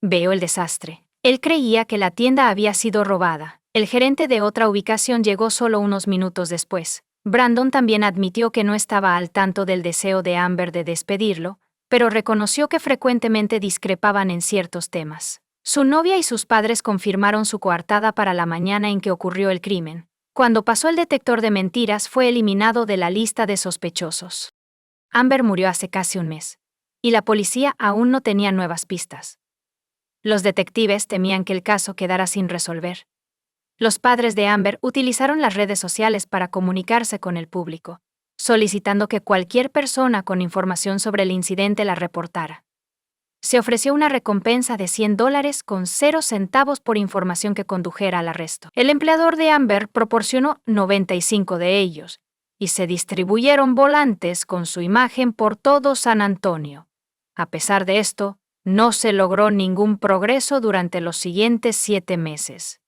A: Veo el desastre. Él creía que la tienda había sido robada. El gerente de otra ubicación llegó solo unos minutos después. Brandon también admitió que no estaba al tanto del deseo de Amber de despedirlo, pero reconoció que frecuentemente discrepaban en ciertos temas. Su novia y sus padres confirmaron su coartada para la mañana en que ocurrió el crimen. Cuando pasó el detector de mentiras, fue eliminado de la lista de sospechosos. Amber murió hace casi un mes, y la policía aún no tenía nuevas pistas. Los detectives temían que el caso quedara sin resolver. Los padres de Amber utilizaron las redes sociales para comunicarse con el público, solicitando que cualquier persona con información sobre el incidente la reportara. Se ofreció una recompensa de $100 con 0 centavos por información que condujera al arresto. El empleador de Amber proporcionó 95 de ellos, y se distribuyeron volantes con su imagen por todo San Antonio. A pesar de esto, no se logró ningún progreso durante los siguientes 7 meses.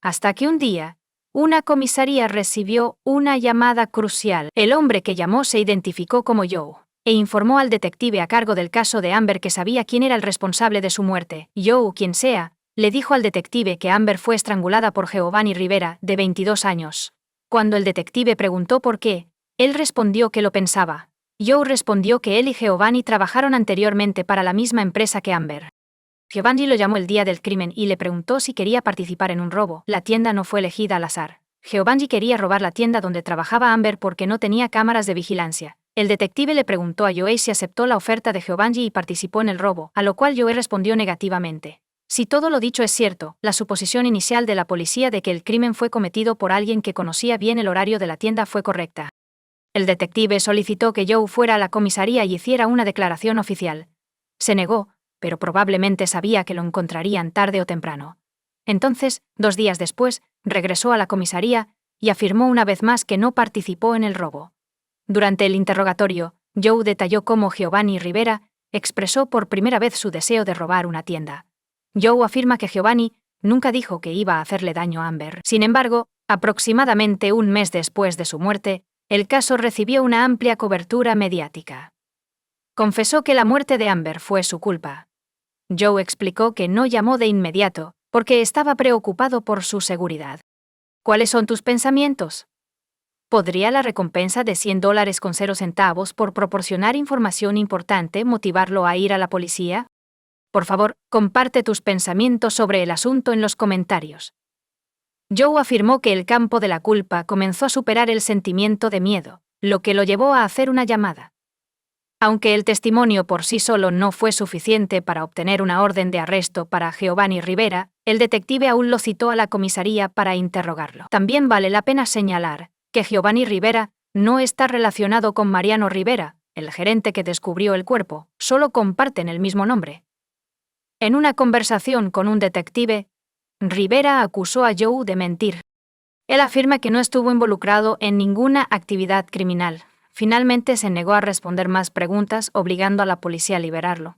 A: Hasta que un día, una comisaría recibió una llamada crucial. El hombre que llamó se identificó como Joe e informó al detective a cargo del caso de Amber que sabía quién era el responsable de su muerte. Joe, quien sea, le dijo al detective que Amber fue estrangulada por Giovanni Rivera, de 22 años. Cuando el detective preguntó por qué, él respondió que lo pensaba. Joe respondió que él y Giovanni trabajaron anteriormente para la misma empresa que Amber. Giovanni lo llamó el día del crimen y le preguntó si quería participar en un robo. La tienda no fue elegida al azar. Giovanni quería robar la tienda donde trabajaba Amber porque no tenía cámaras de vigilancia. El detective le preguntó a Joe si aceptó la oferta de Giovanni y participó en el robo, a lo cual Joe respondió negativamente. Si todo lo dicho es cierto, la suposición inicial de la policía de que el crimen fue cometido por alguien que conocía bien el horario de la tienda fue correcta. El detective solicitó que Joe fuera a la comisaría y hiciera una declaración oficial. Se negó, pero probablemente sabía que lo encontrarían tarde o temprano. Entonces, 2 días después, regresó a la comisaría y afirmó una vez más que no participó en el robo. Durante el interrogatorio, Joe detalló cómo Giovanni Rivera expresó por primera vez su deseo de robar una tienda. Joe afirma que Giovanni nunca dijo que iba a hacerle daño a Amber. Sin embargo, aproximadamente un mes después de su muerte, el caso recibió una amplia cobertura mediática. Confesó que la muerte de Amber fue su culpa. Joe explicó que no llamó de inmediato porque estaba preocupado por su seguridad. ¿Cuáles son tus pensamientos? ¿Podría la recompensa de $100 con 0 centavos por proporcionar información importante motivarlo a ir a la policía? Por favor, comparte tus pensamientos sobre el asunto en los comentarios. Joe afirmó que el campo de la culpa comenzó a superar el sentimiento de miedo, lo que lo llevó a hacer una llamada. Aunque el testimonio por sí solo no fue suficiente para obtener una orden de arresto para Giovanni Rivera, el detective aún lo citó a la comisaría para interrogarlo. También vale la pena señalar que Giovanni Rivera no está relacionado con Mariano Rivera, el gerente que descubrió el cuerpo, solo comparten el mismo nombre. En una conversación con un detective, Rivera acusó a Joe de mentir. Él afirma que no estuvo involucrado en ninguna actividad criminal. Finalmente se negó a responder más preguntas, obligando a la policía a liberarlo.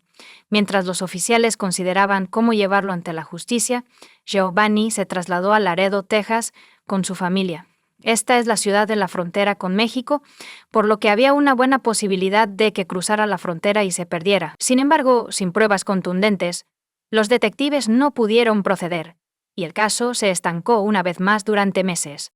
A: Mientras los oficiales consideraban cómo llevarlo ante la justicia, Giovanni se trasladó a Laredo, Texas, con su familia. Esta es la ciudad en la frontera con México, por lo que había una buena posibilidad de que cruzara la frontera y se perdiera. Sin embargo, sin pruebas contundentes, los detectives no pudieron proceder, y el caso se estancó una vez más durante meses.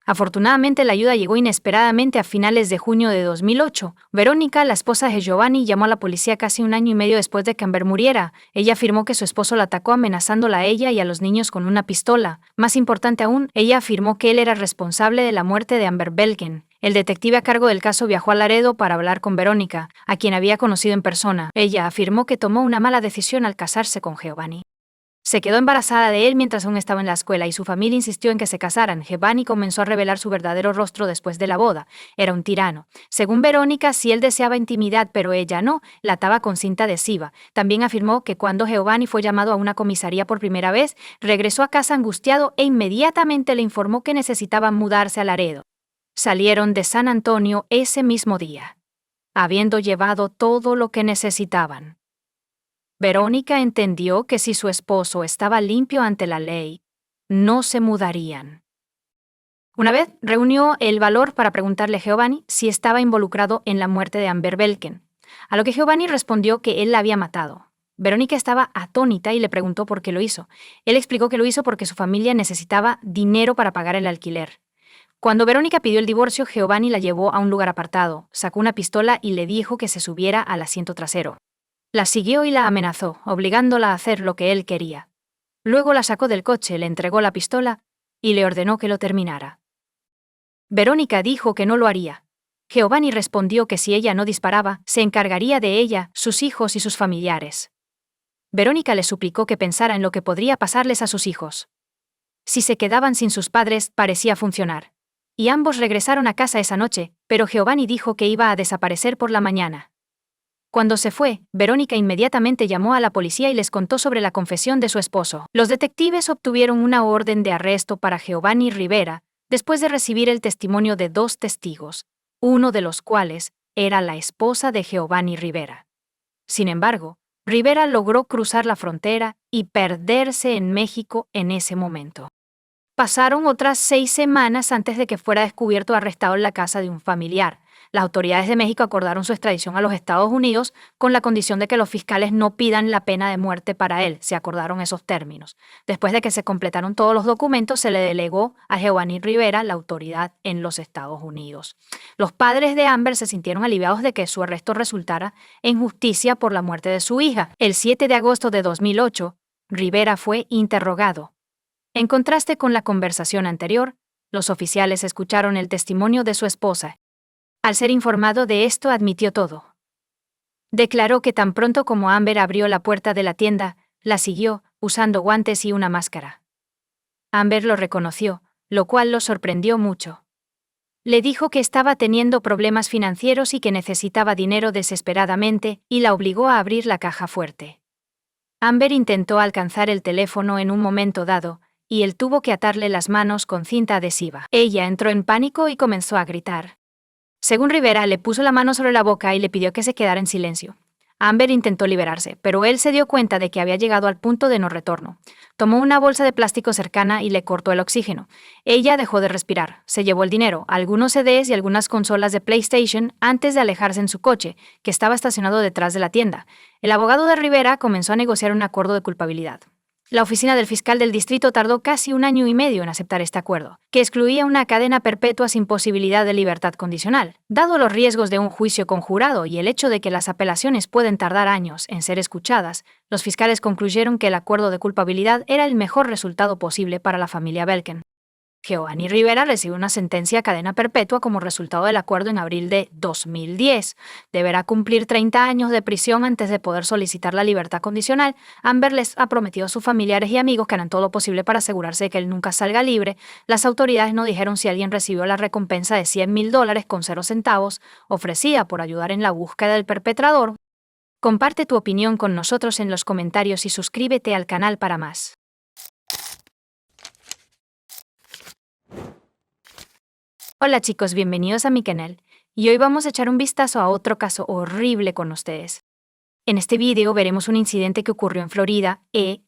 A: Afortunadamente, la ayuda llegó inesperadamente a finales de junio de 2008. Verónica, la esposa de Giovanni, llamó a la policía casi 1 año y medio después de que Amber muriera. Ella afirmó que su esposo la atacó amenazándola a ella y a los niños con una pistola. Más importante aún, ella afirmó que él era responsable de la muerte de Amber Belkin. El detective a cargo del caso viajó a Laredo para hablar con Verónica, a quien había conocido en persona. Ella afirmó que tomó una mala decisión al casarse con Giovanni. Se quedó embarazada de él mientras aún estaba en la escuela y su familia insistió en que se casaran. Giovanni comenzó a revelar su verdadero rostro después de la boda. Era un tirano. Según Verónica, si él deseaba intimidad pero ella no, la ataba con cinta adhesiva. También afirmó que cuando Giovanni fue llamado a una comisaría por primera vez, regresó a casa angustiado e inmediatamente le informó que necesitaban mudarse a Laredo. Salieron de San Antonio ese mismo día, habiendo llevado todo lo que necesitaban. Verónica entendió que si su esposo estaba limpio ante la ley, no se mudarían. Una vez reunió el valor para preguntarle a Giovanni si estaba involucrado en la muerte de Amber Belkin, a lo que Giovanni respondió que él la había matado. Verónica estaba atónita y le preguntó por qué lo hizo. Él explicó que lo hizo porque su familia necesitaba dinero para pagar el alquiler. Cuando Verónica pidió el divorcio, Giovanni la llevó a un lugar apartado, sacó una pistola y le dijo que se subiera al asiento trasero. La siguió y la amenazó, obligándola a hacer lo que él quería. Luego la sacó del coche, le entregó la pistola y le ordenó que lo terminara. Verónica dijo que no lo haría. Giovanni respondió que si ella no disparaba, se encargaría de ella, sus hijos y sus familiares. Verónica le suplicó que pensara en lo que podría pasarles a sus hijos. Si se quedaban sin sus padres, parecía funcionar. Y ambos regresaron a casa esa noche, pero Giovanni dijo que iba a desaparecer por la mañana. Cuando se fue, Verónica inmediatamente llamó a la policía y les contó sobre la confesión de su esposo. Los detectives obtuvieron una orden de arresto para Giovanni Rivera, después de recibir el testimonio de 2 testigos, uno de los cuales era la esposa de Giovanni Rivera. Sin embargo, Rivera logró cruzar la frontera y perderse en México en ese momento. Pasaron otras 6 semanas antes de que fuera descubierto arrestado en la casa de un familiar. Las autoridades de México acordaron su extradición a los Estados Unidos con la condición de que los fiscales no pidan la pena de muerte para él. Se acordaron esos términos. Después de que se completaron todos los documentos, se le delegó a Giovanni Rivera la autoridad en los Estados Unidos. Los padres de Amber se sintieron aliviados de que su arresto resultara en justicia por la muerte de su hija. El 7 de agosto de 2008, Rivera fue interrogado. En contraste con la conversación anterior, los oficiales escucharon el testimonio de su esposa. Al ser informado de esto, admitió todo. Declaró que tan pronto como Amber abrió la puerta de la tienda, la siguió, usando guantes y una máscara. Amber lo reconoció, lo cual lo sorprendió mucho. Le dijo que estaba teniendo problemas financieros y que necesitaba dinero desesperadamente, y la obligó a abrir la caja fuerte. Amber intentó alcanzar el teléfono en un momento dado, y él tuvo que atarle las manos con cinta adhesiva. Ella entró en pánico y comenzó a gritar. Según Rivera, le puso la mano sobre la boca y le pidió que se quedara en silencio. Amber intentó liberarse, pero él se dio cuenta de que había llegado al punto de no retorno. Tomó una bolsa de plástico cercana y le cortó el oxígeno. Ella dejó de respirar, se llevó el dinero, algunos CDs y algunas consolas de PlayStation antes de alejarse en su coche, que estaba estacionado detrás de la tienda. El abogado de Rivera comenzó a negociar un acuerdo de culpabilidad. La oficina del fiscal del distrito tardó casi 1 año y medio en aceptar este acuerdo, que excluía una cadena perpetua sin posibilidad de libertad condicional. Dado los riesgos de un juicio conjurado y el hecho de que las apelaciones pueden tardar años en ser escuchadas, los fiscales concluyeron que el acuerdo de culpabilidad era el mejor resultado posible para la familia Belken. Giovanni Rivera recibió una sentencia a cadena perpetua como resultado del acuerdo en abril de 2010. Deberá cumplir 30 años de prisión antes de poder solicitar la libertad condicional. Amber les ha prometido a sus familiares y amigos que harán todo lo posible para asegurarse de que él nunca salga libre. Las autoridades no dijeron si alguien recibió la recompensa de $100,000 con 0 centavos ofrecida por ayudar en la búsqueda del perpetrador. Comparte tu opinión con nosotros en los comentarios y suscríbete al canal para más. Hola chicos, bienvenidos a mi canal, y hoy vamos a echar un vistazo a otro caso horrible con ustedes. En este video veremos un incidente que ocurrió en Florida, el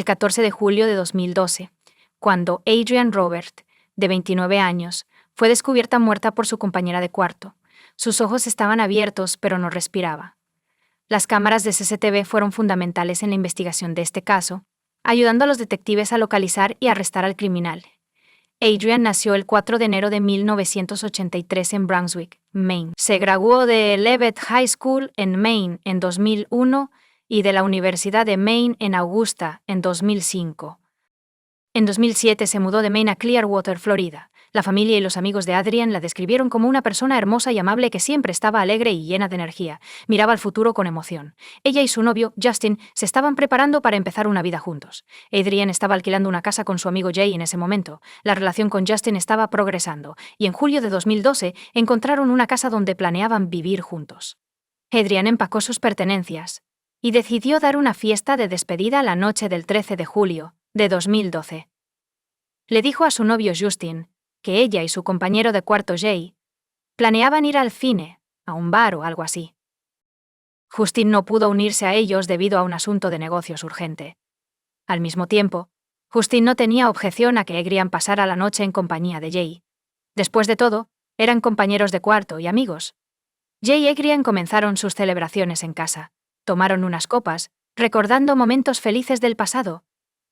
A: 14 de julio de 2012, cuando Adrienne Robert, de 29 años, fue descubierta muerta por su compañera de cuarto. Sus ojos estaban abiertos, pero no respiraba. Las cámaras de CCTV fueron fundamentales en la investigación de este caso, ayudando a los detectives a localizar y arrestar al criminal. Adrienne nació el 4 de enero de 1983 en Brunswick, Maine. Se graduó de Leavitt High School en Maine en 2001 y de la Universidad de Maine en Augusta en 2005. En 2007 se mudó de Maine a Clearwater, Florida. La familia y los amigos de Adrienne la describieron como una persona hermosa y amable que siempre estaba alegre y llena de energía. Miraba al futuro con emoción. Ella y su novio, Justin, se estaban preparando para empezar una vida juntos. Adrienne estaba alquilando una casa con su amigo Jay en ese momento. La relación con Justin estaba progresando, y en julio de 2012 encontraron una casa donde planeaban vivir juntos. Adrienne empacó sus pertenencias y decidió dar una fiesta de despedida la noche del 13 de julio de 2012. Le dijo a su novio Justin que ella y su compañero de cuarto Jay planeaban ir al cine, a un bar o algo así. Justin no pudo unirse a ellos debido a un asunto de negocios urgente. Al mismo tiempo, Justin no tenía objeción a que Adrienne pasara la noche en compañía de Jay. Después de todo, eran compañeros de cuarto y amigos. Jay y Adrienne comenzaron sus celebraciones en casa. Tomaron unas copas, recordando momentos felices del pasado,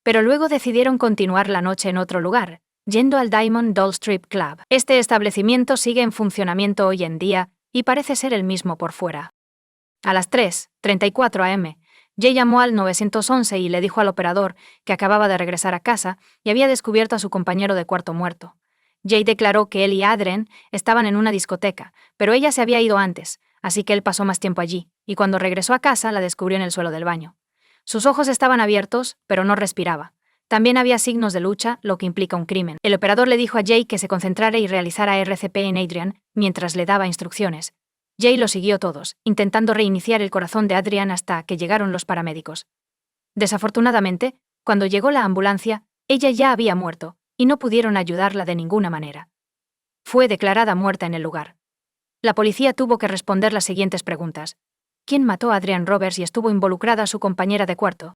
A: pero luego decidieron continuar la noche en otro lugar, yendo al Diamond Doll Strip Club. Este establecimiento sigue en funcionamiento hoy en día y parece ser el mismo por fuera. A las 3:34 am, Jay llamó al 911 y le dijo al operador que acababa de regresar a casa y había descubierto a su compañero de cuarto muerto. Jay declaró que él y Adrian estaban en una discoteca, pero ella se había ido antes, así que él pasó más tiempo allí, y cuando regresó a casa la descubrió en el suelo del baño. Sus ojos estaban abiertos, pero no respiraba. También había signos de lucha, lo que implica un crimen. El operador le dijo a Jay que se concentrara y realizara RCP en Adrian mientras le daba instrucciones. Jay los siguió todos, intentando reiniciar el corazón de Adrian hasta que llegaron los paramédicos. Desafortunadamente, cuando llegó la ambulancia, ella ya había muerto, y no pudieron ayudarla de ninguna manera. Fue declarada muerta en el lugar. La policía tuvo que responder las siguientes preguntas. ¿Quién mató a Adrian Roberts y estuvo involucrada su compañera de cuarto?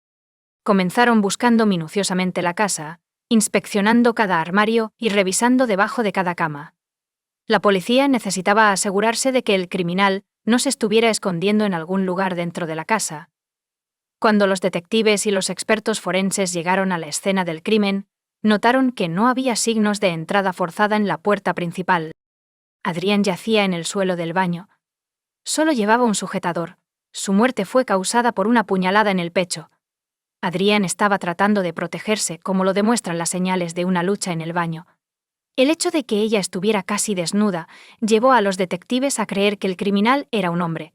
A: Comenzaron buscando minuciosamente la casa, inspeccionando cada armario y revisando debajo de cada cama. La policía necesitaba asegurarse de que el criminal no se estuviera escondiendo en algún lugar dentro de la casa. Cuando los detectives y los expertos forenses llegaron a la escena del crimen, notaron que no había signos de entrada forzada en la puerta principal. Adrian yacía en el suelo del baño. Solo llevaba un sujetador. Su muerte fue causada por una puñalada en el pecho. Adrian estaba tratando de protegerse, como lo demuestran las señales de una lucha en el baño. El hecho de que ella estuviera casi desnuda llevó a los detectives a creer que el criminal era un hombre.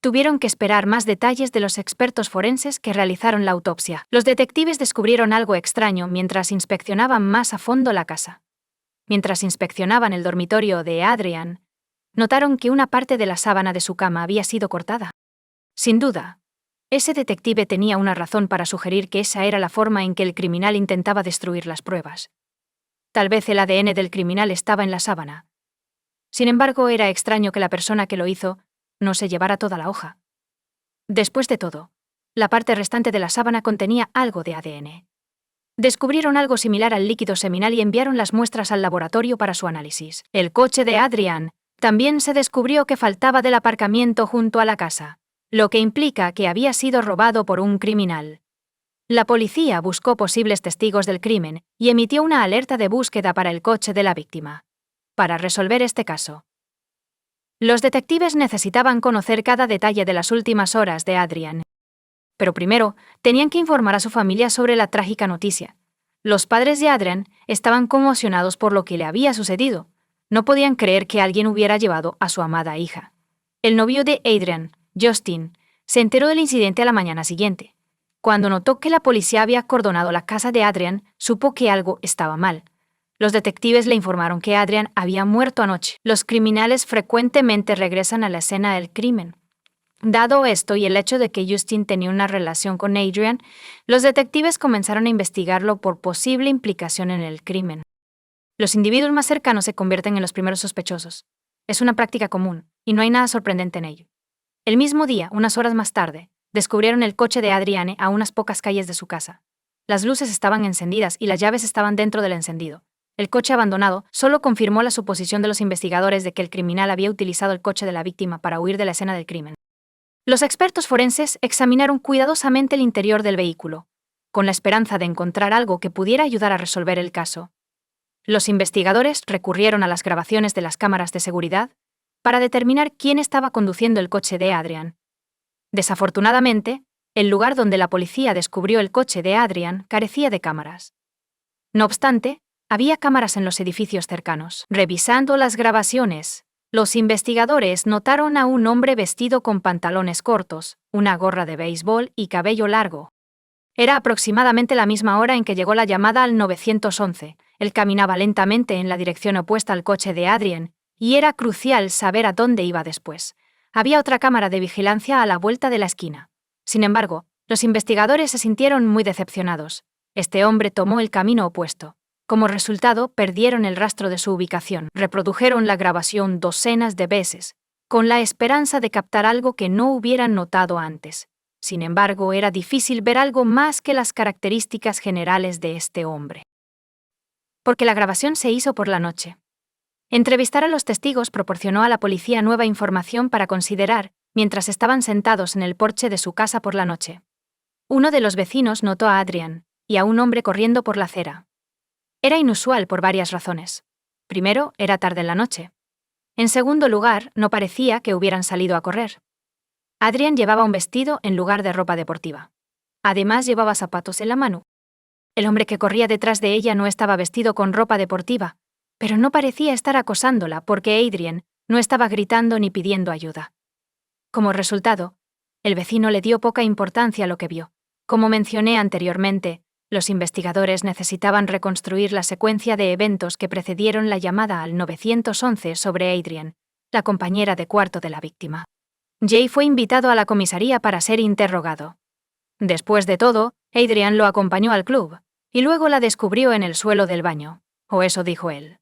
A: Tuvieron que esperar más detalles de los expertos forenses que realizaron la autopsia. Los detectives descubrieron algo extraño mientras inspeccionaban más a fondo la casa. Mientras inspeccionaban el dormitorio de Adrian, notaron que una parte de la sábana de su cama había sido cortada. Sin duda, ese detective tenía una razón para sugerir que esa era la forma en que el criminal intentaba destruir las pruebas. Tal vez el ADN del criminal estaba en la sábana. Sin embargo, era extraño que la persona que lo hizo no se llevara toda la hoja. Después de todo, la parte restante de la sábana contenía algo de ADN. Descubrieron algo similar al líquido seminal y enviaron las muestras al laboratorio para su análisis. El coche de Adrian también se descubrió que faltaba del aparcamiento junto a la casa, lo que implica que había sido robado por un criminal. La policía buscó posibles testigos del crimen y emitió una alerta de búsqueda para el coche de la víctima. Para resolver este caso, los detectives necesitaban conocer cada detalle de las últimas horas de Adrian. Pero primero, tenían que informar a su familia sobre la trágica noticia. Los padres de Adrian estaban conmocionados por lo que le había sucedido. No podían creer que alguien hubiera llevado a su amada hija. El novio de Adrian, Justin, se enteró del incidente a la mañana siguiente. Cuando notó que la policía había acordonado la casa de Adrian, supo que algo estaba mal. Los detectives le informaron que Adrian había muerto anoche. Los criminales frecuentemente regresan a la escena del crimen. Dado esto y el hecho de que Justin tenía una relación con Adrian, los detectives comenzaron a investigarlo por posible implicación en el crimen. Los individuos más cercanos se convierten en los primeros sospechosos. Es una práctica común, y no hay nada sorprendente en ello. El mismo día, unas horas más tarde, descubrieron el coche de Adrian a unas pocas calles de su casa. Las luces estaban encendidas y las llaves estaban dentro del encendido. El coche abandonado solo confirmó la suposición de los investigadores de que el criminal había utilizado el coche de la víctima para huir de la escena del crimen. Los expertos forenses examinaron cuidadosamente el interior del vehículo, con la esperanza de encontrar algo que pudiera ayudar a resolver el caso. Los investigadores recurrieron a las grabaciones de las cámaras de seguridad para determinar quién estaba conduciendo el coche de Adrian. Desafortunadamente, el lugar donde la policía descubrió el coche de Adrian carecía de cámaras. No obstante, había cámaras en los edificios cercanos. Revisando las grabaciones, los investigadores notaron a un hombre vestido con pantalones cortos, una gorra de béisbol y cabello largo. Era aproximadamente la misma hora en que llegó la llamada al 911. Él caminaba lentamente en la dirección opuesta al coche de Adrian, y era crucial saber a dónde iba después. Había otra cámara de vigilancia a la vuelta de la esquina. Sin embargo, los investigadores se sintieron muy decepcionados. Este hombre tomó el camino opuesto. Como resultado, perdieron el rastro de su ubicación. Reprodujeron la grabación docenas de veces, con la esperanza de captar algo que no hubieran notado antes. Sin embargo, era difícil ver algo más que las características generales de este hombre. Porque la grabación se hizo por la noche. Entrevistar a los testigos proporcionó a la policía nueva información para considerar mientras estaban sentados en el porche de su casa por la noche. Uno de los vecinos notó a Adrian y a un hombre corriendo por la acera. Era inusual por varias razones. Primero, era tarde en la noche. En segundo lugar, no parecía que hubieran salido a correr. Adrian llevaba un vestido en lugar de ropa deportiva. Además, llevaba zapatos en la mano. El hombre que corría detrás de ella no estaba vestido con ropa deportiva. pero no parecía estar acosándola porque Adrian no estaba gritando ni pidiendo ayuda. Como resultado, el vecino le dio poca importancia a lo que vio. Como mencioné anteriormente, los investigadores necesitaban reconstruir la secuencia de eventos que precedieron la llamada al 911 sobre Adrian, la compañera de cuarto de la víctima. Jay fue invitado a la comisaría para ser interrogado. Después de todo, Adrian lo acompañó al club, y luego la descubrió en el suelo del baño, o eso dijo él.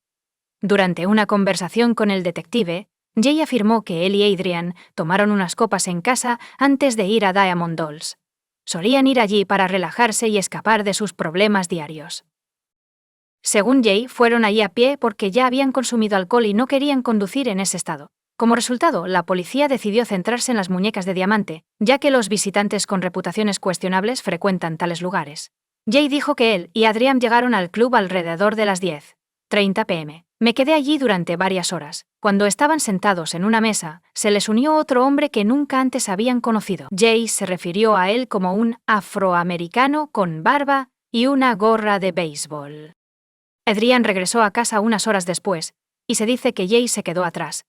A: Durante una conversación con el detective, Jay afirmó que él y Adrian tomaron unas copas en casa antes de ir a Diamond Dolls. Solían ir allí para relajarse y escapar de sus problemas diarios. Según Jay, fueron allí a pie porque ya habían consumido alcohol y no querían conducir en ese estado. Como resultado, la policía decidió centrarse en las muñecas de diamante, ya que los visitantes con reputaciones cuestionables frecuentan tales lugares. Jay dijo que él y Adrian llegaron al club alrededor de las 10:30 p.m. Me quedé allí durante varias horas. Cuando estaban sentados en una mesa, se les unió otro hombre que nunca antes habían conocido. Jay se refirió a él como un afroamericano con barba y una gorra de béisbol. Adrian regresó a casa unas horas después, y se dice que Jay se quedó atrás.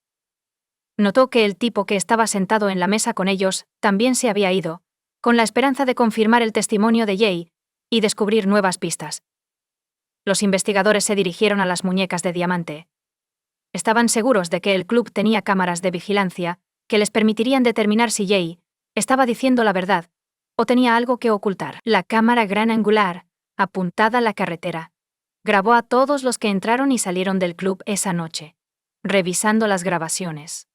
A: Notó que el tipo que estaba sentado en la mesa con ellos también se había ido, con la esperanza de confirmar el testimonio de Jay y descubrir nuevas pistas. Los investigadores se dirigieron a las muñecas de diamante. Estaban seguros de que el club tenía cámaras de vigilancia que les permitirían determinar si Jay estaba diciendo la verdad o tenía algo que ocultar. La cámara gran angular, apuntada a la carretera, grabó a todos los que entraron y salieron del club esa noche, revisando las grabaciones.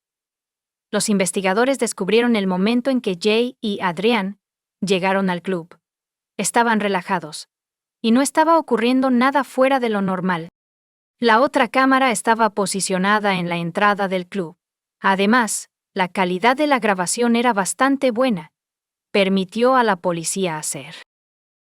A: Los investigadores descubrieron el momento en que Jay y Adrian llegaron al club. Estaban relajados, y no estaba ocurriendo nada fuera de lo normal. La otra cámara estaba posicionada en la entrada del club. Además, la calidad de la grabación era bastante buena. Permitió a la policía hacer.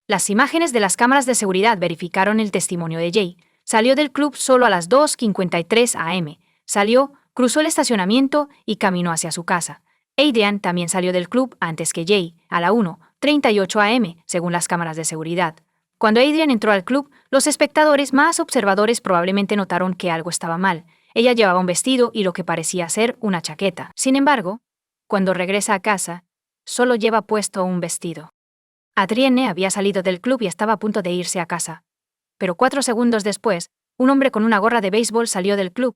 A: Las imágenes de las cámaras de seguridad verificaron el testimonio de Jay. Salió del club solo a las 2:53 a.m. Salió, cruzó el estacionamiento y caminó hacia su casa. Adrian también salió del club antes que Jay, a la 1:38 a.m., según las cámaras de seguridad. Cuando Adrian entró al club, los espectadores más observadores probablemente notaron que algo estaba mal. Ella llevaba un vestido y lo que parecía ser una chaqueta. Sin embargo, cuando regresa a casa, solo lleva puesto un vestido. Adrienne había salido del club y estaba a punto de irse a casa. Pero 4 segundos después, un hombre con una gorra de béisbol salió del club.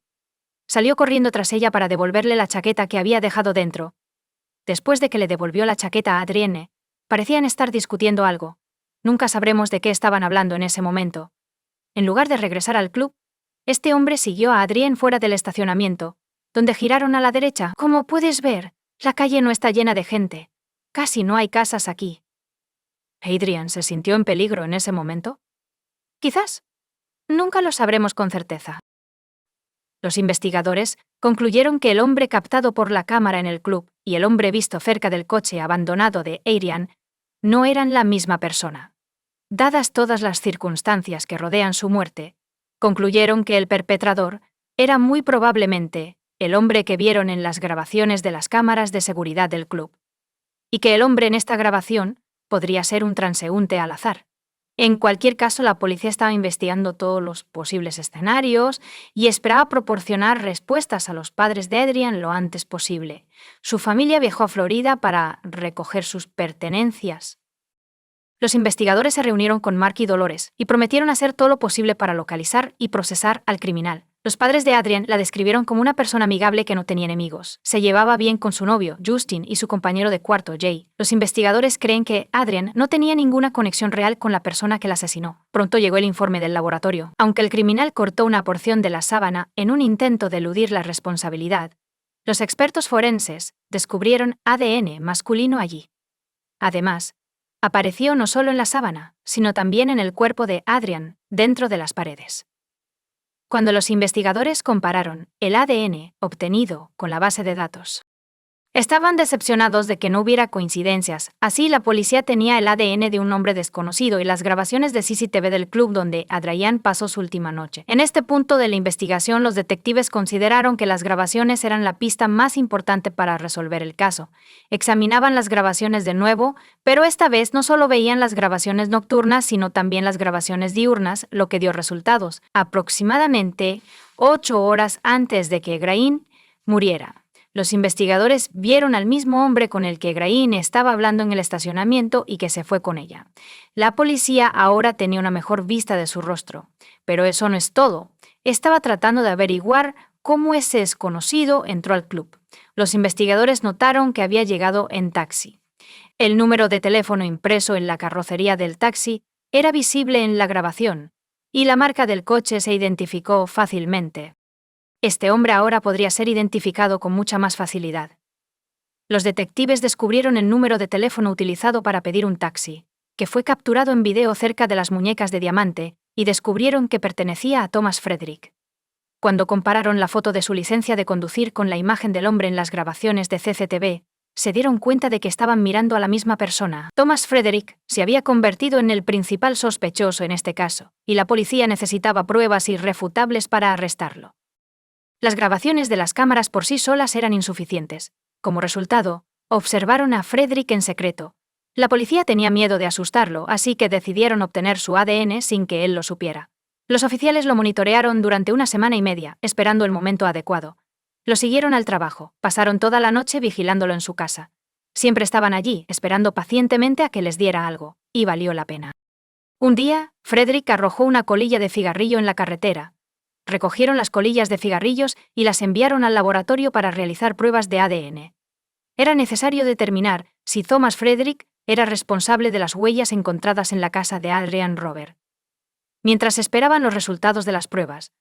A: Salió corriendo tras ella para devolverle la chaqueta que había dejado dentro. Después de que le devolvió la chaqueta a Adrienne, parecían estar discutiendo algo. Nunca sabremos de qué estaban hablando en ese momento. En lugar de regresar al club, este hombre siguió a Adrienne fuera del estacionamiento, donde giraron a la derecha. Como puedes ver, la calle no está llena de gente. Casi no hay casas aquí. ¿Adrian se sintió en peligro en ese momento? Quizás. Nunca lo sabremos con certeza. Los investigadores concluyeron que el hombre captado por la cámara en el club y el hombre visto cerca del coche abandonado de Adrian no eran la misma persona. Dadas todas las circunstancias que rodean su muerte, concluyeron que el perpetrador era muy probablemente el hombre que vieron en las grabaciones de las cámaras de seguridad del club, y que el hombre en esta grabación podría ser un transeúnte al azar. En cualquier caso, la policía estaba investigando todos los posibles escenarios y esperaba proporcionar respuestas a los padres de Adrian lo antes posible. Su familia viajó a Florida para recoger sus pertenencias. Los investigadores se reunieron con Mark y Dolores y prometieron hacer todo lo posible para localizar y procesar al criminal. Los padres de Adrian la describieron como una persona amigable que no tenía enemigos. Se llevaba bien con su novio, Justin, y su compañero de cuarto, Jay. Los investigadores creen que Adrian no tenía ninguna conexión real con la persona que la asesinó. Pronto llegó el informe del laboratorio. Aunque el criminal cortó una porción de la sábana en un intento de eludir la responsabilidad, los expertos forenses descubrieron ADN masculino allí. Además, apareció no solo en la sábana, sino también en el cuerpo de Adrian, dentro de las paredes. Cuando los investigadores compararon el ADN obtenido con la base de datos, Estaban decepcionados de que no hubiera coincidencias. Así, la policía tenía el ADN de un hombre desconocido y las grabaciones de CCTV del club donde Adrian pasó su última noche. En este punto de la investigación, los detectives consideraron que las grabaciones eran la pista más importante para resolver el caso. Examinaban las grabaciones de nuevo, pero esta vez no solo veían las grabaciones nocturnas, sino también las grabaciones diurnas, lo que dio resultados. Aproximadamente 8 horas antes de que Grain muriera, los investigadores vieron al mismo hombre con el que Grain estaba hablando en el estacionamiento y que se fue con ella. La policía ahora tenía una mejor vista de su rostro. Pero eso no es todo. Estaba tratando de averiguar cómo ese desconocido entró al club. Los investigadores notaron que había llegado en taxi. El número de teléfono impreso en la carrocería del taxi era visible en la grabación, y la marca del coche se identificó fácilmente. Este hombre ahora podría ser identificado con mucha más facilidad. Los detectives descubrieron el número de teléfono utilizado para pedir un taxi, que fue capturado en video cerca de las muñecas de diamante, y descubrieron que pertenecía a Thomas Frederick. Cuando compararon la foto de su licencia de conducir con la imagen del hombre en las grabaciones de CCTV, se dieron cuenta de que estaban mirando a la misma persona. Thomas Frederick se había convertido en el principal sospechoso en este caso, y la policía necesitaba pruebas irrefutables para arrestarlo. Las grabaciones de las cámaras por sí solas eran insuficientes. Como resultado, observaron a Frederick en secreto. La policía tenía miedo de asustarlo, así que decidieron obtener su ADN sin que él lo supiera. Los oficiales lo monitorearon durante 1 semana y media, esperando el momento adecuado. Lo siguieron al trabajo, pasaron toda la noche vigilándolo en su casa. Siempre estaban allí, esperando pacientemente a que les diera algo, y valió la pena. Un día, Frederick arrojó una colilla de cigarrillo en la carretera. Recogieron las colillas de cigarrillos y las enviaron al laboratorio para realizar pruebas de ADN. Era necesario determinar si Thomas Frederick era responsable de las huellas encontradas en la casa de Adrian Robert. Mientras esperaban los resultados de las pruebas,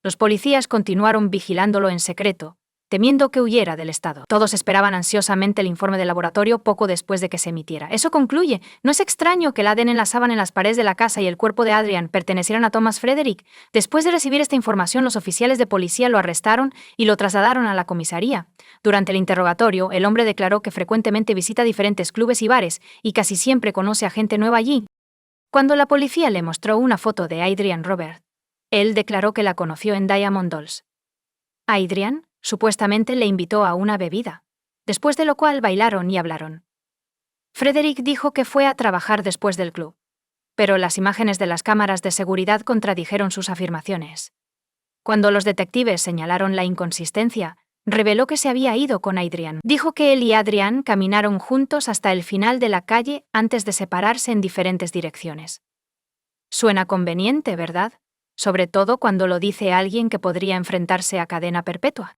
A: los policías continuaron vigilándolo en secreto, temiendo que huyera del estado. Todos esperaban ansiosamente el informe del laboratorio poco después de que se emitiera. Eso concluye. No es extraño que el ADN en la sábana en las paredes de la casa y el cuerpo de Adrian pertenecieran a Thomas Frederick. Después de recibir esta información, los oficiales de policía lo arrestaron y lo trasladaron a la comisaría. Durante el interrogatorio, el hombre declaró que frecuentemente visita diferentes clubes y bares y casi siempre conoce a gente nueva allí. Cuando la policía le mostró una foto de Adrian Robert, él declaró que la conoció en Diamond Dolls. Adrian supuestamente le invitó a una bebida, después de lo cual bailaron y hablaron. Frederick dijo que fue a trabajar después del club, pero las imágenes de las cámaras de seguridad contradijeron sus afirmaciones. Cuando los detectives señalaron la inconsistencia, reveló que se había ido con Adrian. Dijo que él y Adrian caminaron juntos hasta el final de la calle antes de separarse en diferentes direcciones. Suena conveniente, ¿verdad? Sobre todo cuando lo dice alguien que podría enfrentarse a cadena perpetua.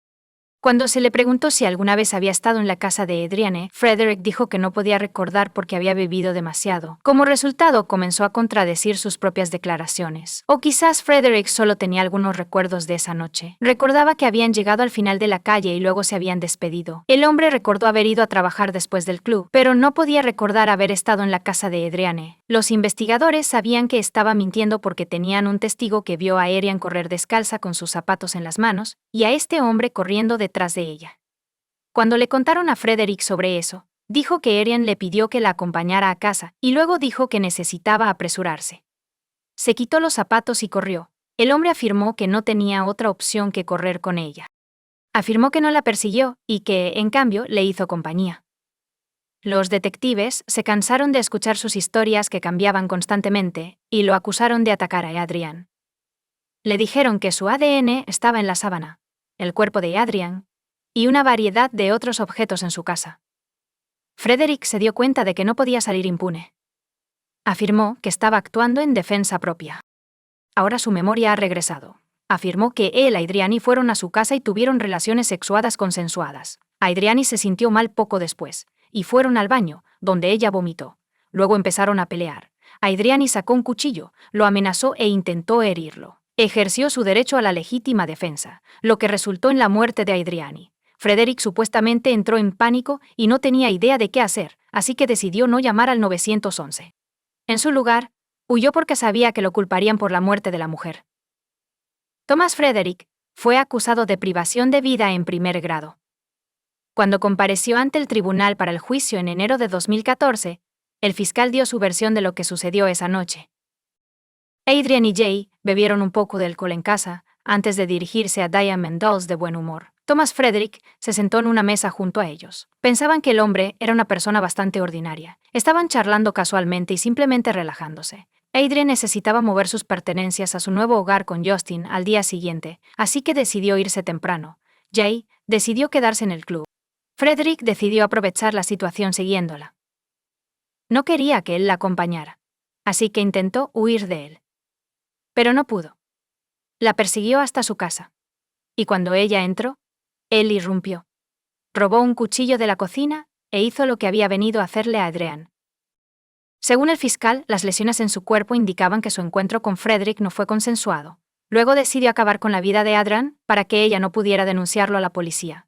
A: Cuando se le preguntó si alguna vez había estado en la casa de Adrian, Frederick dijo que no podía recordar porque había bebido demasiado. Como resultado, comenzó a contradecir sus propias declaraciones. O quizás Frederick solo tenía algunos recuerdos de esa noche. Recordaba que habían llegado al final de la calle y luego se habían despedido. El hombre recordó haber ido a trabajar después del club, pero no podía recordar haber estado en la casa de Adrian. Los investigadores sabían que estaba mintiendo porque tenían un testigo que vio a Adrian correr descalza con sus zapatos en las manos, y a este hombre corriendo detrás de ella. Cuando le contaron a Frederick sobre eso, dijo que Adrian le pidió que la acompañara a casa, y luego dijo que necesitaba apresurarse. Se quitó los zapatos y corrió. El hombre afirmó que no tenía otra opción que correr con ella. Afirmó que no la persiguió y que, en cambio, le hizo compañía. Los detectives se cansaron de escuchar sus historias que cambiaban constantemente y lo acusaron de atacar a Adrian. Le dijeron que su ADN estaba en la sábana, el cuerpo de Adrian y una variedad de otros objetos en su casa. Frederick se dio cuenta de que no podía salir impune. Afirmó que estaba actuando en defensa propia. Ahora su memoria ha regresado. Afirmó que él y Adriani fueron a su casa y tuvieron relaciones sexuadas consensuadas. Adriani se sintió mal poco después, y fueron al baño, donde ella vomitó. Luego empezaron a pelear. Adriani sacó un cuchillo, lo amenazó e intentó herirlo. Ejerció su derecho a la legítima defensa, lo que resultó en la muerte de Adriani. Frederick supuestamente entró en pánico y no tenía idea de qué hacer, así que decidió no llamar al 911. En su lugar, huyó porque sabía que lo culparían por la muerte de la mujer. Thomas Frederick fue acusado de privación de vida en primer grado. Cuando compareció ante el tribunal para el juicio en enero de 2014, el fiscal dio su versión de lo que sucedió esa noche. Adrian y Jay bebieron un poco de alcohol en casa antes de dirigirse a Diamond Dolls de buen humor. Thomas Frederick se sentó en una mesa junto a ellos. Pensaban que el hombre era una persona bastante ordinaria. Estaban charlando casualmente y simplemente relajándose. Adrian necesitaba mover sus pertenencias a su nuevo hogar con Justin al día siguiente, así que decidió irse temprano. Jay decidió quedarse en el club. Frederick decidió aprovechar la situación siguiéndola. No quería que él la acompañara, así que intentó huir de él. Pero no pudo. La persiguió hasta su casa. Y cuando ella entró, él irrumpió. Robó un cuchillo de la cocina e hizo lo que había venido a hacerle a Adrian. Según el fiscal, las lesiones en su cuerpo indicaban que su encuentro con Frederick no fue consensuado. Luego decidió acabar con la vida de Adrian para que ella no pudiera denunciarlo a la policía.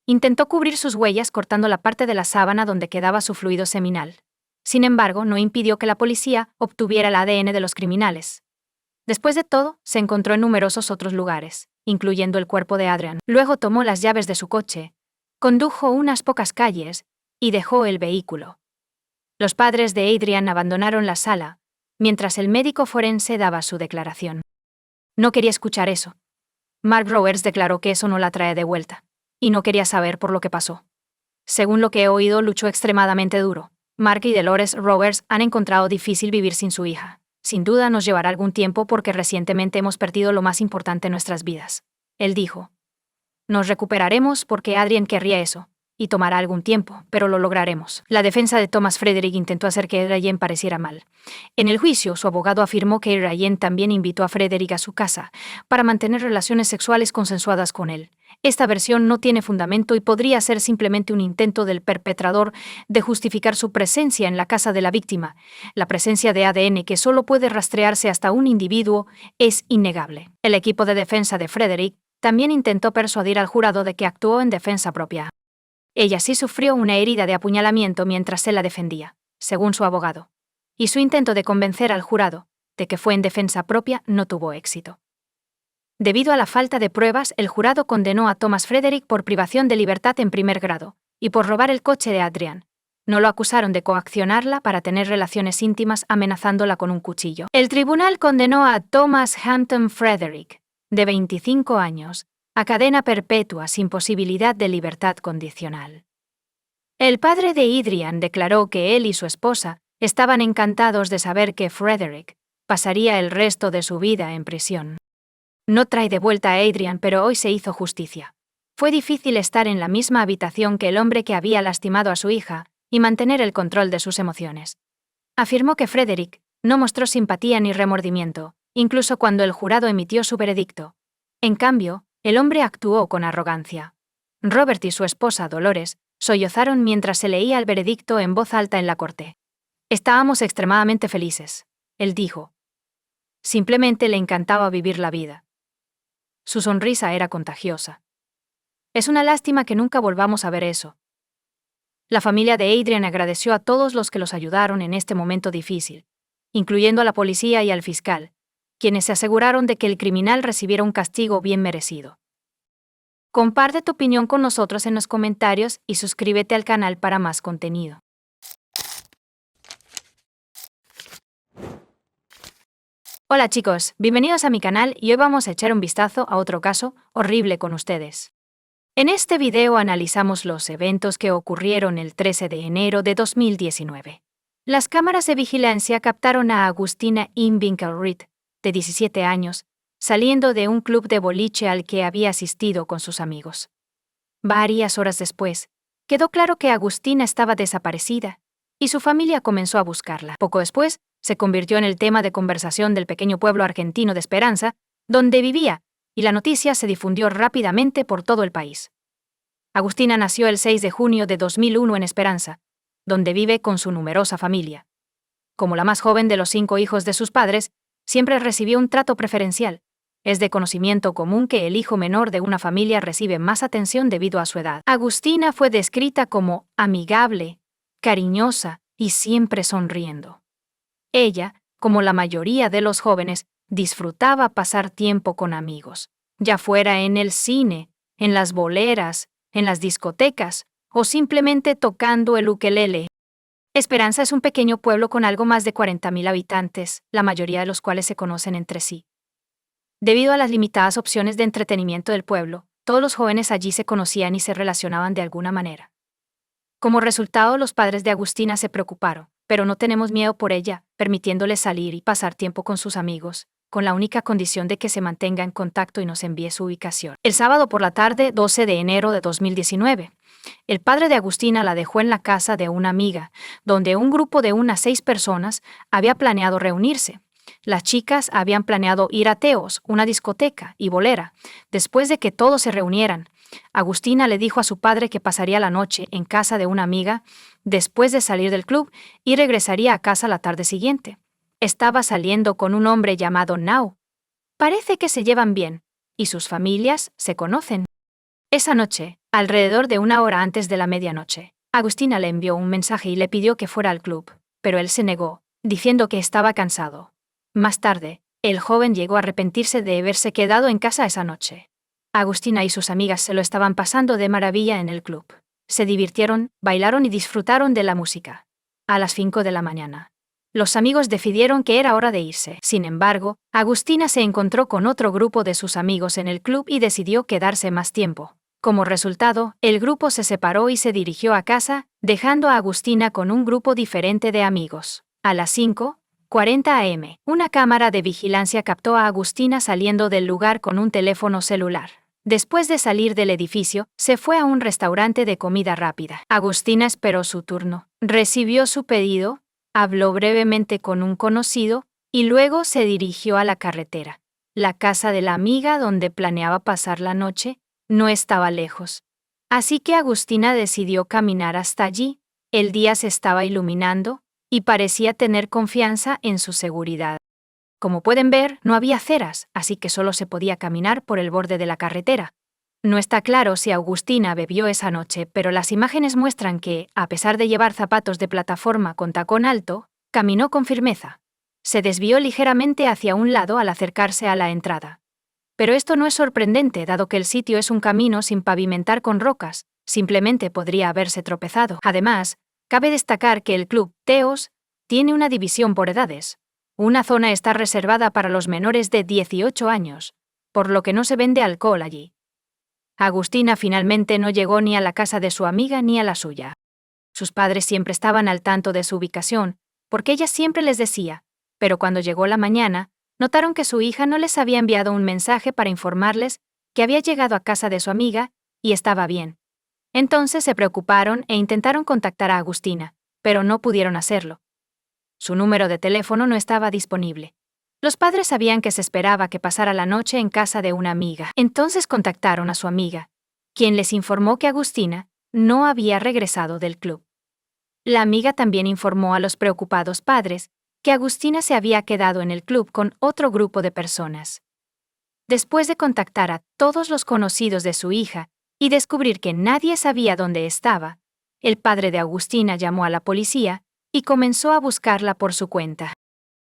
A: Intentó cubrir sus huellas cortando la parte de la sábana donde quedaba su fluido seminal. Sin embargo, no impidió que la policía obtuviera el ADN de los criminales. Después de todo, se encontró en numerosos otros lugares, incluyendo el cuerpo de Adrian. Luego tomó las llaves de su coche, condujo unas pocas calles y dejó el vehículo. Los padres de Adrian abandonaron la sala, mientras el médico forense daba su declaración. No quería escuchar eso. Mark Roberts declaró que eso no la trae de vuelta, y no quería saber por lo que pasó. Según lo que he oído, luchó extremadamente duro. Mark y Dolores Roberts han encontrado difícil vivir sin su hija. Sin duda nos llevará algún tiempo porque recientemente hemos perdido lo más importante en nuestras vidas. Él dijo. Nos recuperaremos porque Adrian querría eso, y tomará algún tiempo, pero lo lograremos. La defensa de Thomas Frederick intentó hacer que Ryan pareciera mal. En el juicio, su abogado afirmó que Ryan también invitó a Frederick a su casa para mantener relaciones sexuales consensuadas con él. Esta versión no tiene fundamento y podría ser simplemente un intento del perpetrador de justificar su presencia en la casa de la víctima. La presencia de ADN que solo puede rastrearse hasta un individuo es innegable. El equipo de defensa de Frederick también intentó persuadir al jurado de que actuó en defensa propia. Ella sí sufrió una herida de apuñalamiento mientras se la defendía, según su abogado. Y su intento de convencer al jurado de que fue en defensa propia no tuvo éxito. Debido a la falta de pruebas, el jurado condenó a Thomas Frederick por privación de libertad en primer grado y por robar el coche de Adrian. No lo acusaron de coaccionarla para tener relaciones íntimas amenazándola con un cuchillo. El tribunal condenó a Thomas Hampton Frederick, de 25 años, a cadena perpetua sin posibilidad de libertad condicional. El padre de Adrian declaró que él y su esposa estaban encantados de saber que Frederick pasaría el resto de su vida en prisión. No trae de vuelta a Adrian, pero hoy se hizo justicia. Fue difícil estar en la misma habitación que el hombre que había lastimado a su hija y mantener el control de sus emociones. Afirmó que Frederick no mostró simpatía ni remordimiento, incluso cuando el jurado emitió su veredicto. En cambio, el hombre actuó con arrogancia. Robert y su esposa, Dolores, sollozaron mientras se leía el veredicto en voz alta en la corte. Estábamos extremadamente felices, él dijo. Simplemente le encantaba vivir la vida. Su sonrisa era contagiosa. Es una lástima que nunca volvamos a ver eso. La familia de Adrian agradeció a todos los que los ayudaron en este momento difícil, incluyendo a la policía y al fiscal, quienes se aseguraron de que el criminal recibiera un castigo bien merecido. Comparte tu opinión con nosotros en los comentarios y suscríbete al canal para más contenido. Hola chicos, bienvenidos a mi canal y hoy vamos a echar un vistazo a otro caso horrible con ustedes. En este video analizamos los eventos que ocurrieron el 13 de enero de 2019. Las cámaras de vigilancia captaron a Agustina Winkelried, de 17 años, saliendo de un club de boliche al que había asistido con sus amigos. Varias horas después, quedó claro que Agustina estaba desaparecida, y su familia comenzó a buscarla. Poco después, se convirtió en el tema de conversación del pequeño pueblo argentino de Esperanza, donde vivía, y la noticia se difundió rápidamente por todo el país. Agustina nació el 6 de junio de 2001 en Esperanza, donde vive con su numerosa familia. Como la más joven de los 5 hijos de sus padres, siempre recibió un trato preferencial. Es de conocimiento común que el hijo menor de una familia recibe más atención debido a su edad. Agustina fue descrita como amigable, cariñosa y siempre sonriendo. Ella, como la mayoría de los jóvenes, disfrutaba pasar tiempo con amigos, ya fuera en el cine, en las boleras, en las discotecas o simplemente tocando el ukelele. Esperanza es un pequeño pueblo con algo más de 40.000 habitantes, la mayoría de los cuales se conocen entre sí. Debido a las limitadas opciones de entretenimiento del pueblo, todos los jóvenes allí se conocían y se relacionaban de alguna manera. Como resultado, los padres de Agustina se preocuparon, pero no tenemos miedo por ella, permitiéndole salir y pasar tiempo con sus amigos, con la única condición de que se mantenga en contacto y nos envíe su ubicación. El sábado por la tarde, 12 de enero de 2019, el padre de Agustina la dejó en la casa de una amiga, donde un grupo de unas 6 personas había planeado reunirse. Las chicas habían planeado ir a Teos, una discoteca y bolera. Después de que todos se reunieran, Agustina le dijo a su padre que pasaría la noche en casa de una amiga después de salir del club y regresaría a casa la tarde siguiente. Estaba saliendo con un hombre llamado Nau. Parece que se llevan bien, y sus familias se conocen. Esa noche, alrededor de 1 hora antes de la medianoche, Agustina le envió un mensaje y le pidió que fuera al club, pero él se negó, diciendo que estaba cansado. Más tarde, el joven llegó a arrepentirse de haberse quedado en casa esa noche. Agustina y sus amigas se lo estaban pasando de maravilla en el club. Se divirtieron, bailaron y disfrutaron de la música. A las 5 de la mañana, los amigos decidieron que era hora de irse. Sin embargo, Agustina se encontró con otro grupo de sus amigos en el club y decidió quedarse más tiempo. Como resultado, el grupo se separó y se dirigió a casa, dejando a Agustina con un grupo diferente de amigos. A las 5:40 am, una cámara de vigilancia captó a Agustina saliendo del lugar con un teléfono celular. Después de salir del edificio, se fue a un restaurante de comida rápida. Agustina esperó su turno, recibió su pedido, habló brevemente con un conocido y luego se dirigió a la carretera. La casa de la amiga donde planeaba pasar la noche no estaba lejos. Así que Agustina decidió caminar hasta allí. El día se estaba iluminando y parecía tener confianza en su seguridad. Como pueden ver, no había aceras, así que solo se podía caminar por el borde de la carretera. No está claro si Agustina bebió esa noche, pero las imágenes muestran que, a pesar de llevar zapatos de plataforma con tacón alto, caminó con firmeza. Se desvió ligeramente hacia un lado al acercarse a la entrada. Pero esto no es sorprendente, dado que el sitio es un camino sin pavimentar con rocas, simplemente podría haberse tropezado. Además, cabe destacar que el club Teos tiene una división por edades. Una zona está reservada para los menores de 18 años, por lo que no se vende alcohol allí. Agustina finalmente no llegó ni a la casa de su amiga ni a la suya. Sus padres siempre estaban al tanto de su ubicación, porque ella siempre les decía, pero cuando llegó la mañana, notaron que su hija no les había enviado un mensaje para informarles que había llegado a casa de su amiga y estaba bien. Entonces se preocuparon e intentaron contactar a Agustina, pero no pudieron hacerlo. Su número de teléfono no estaba disponible. Los padres sabían que se esperaba que pasara la noche en casa de una amiga. Entonces contactaron a su amiga, quien les informó que Agustina no había regresado del club. La amiga también informó a los preocupados padres que Agustina se había quedado en el club con otro grupo de personas. Después de contactar a todos los conocidos de su hija y descubrir que nadie sabía dónde estaba, el padre de Agustina llamó a la policía y comenzó a buscarla por su cuenta.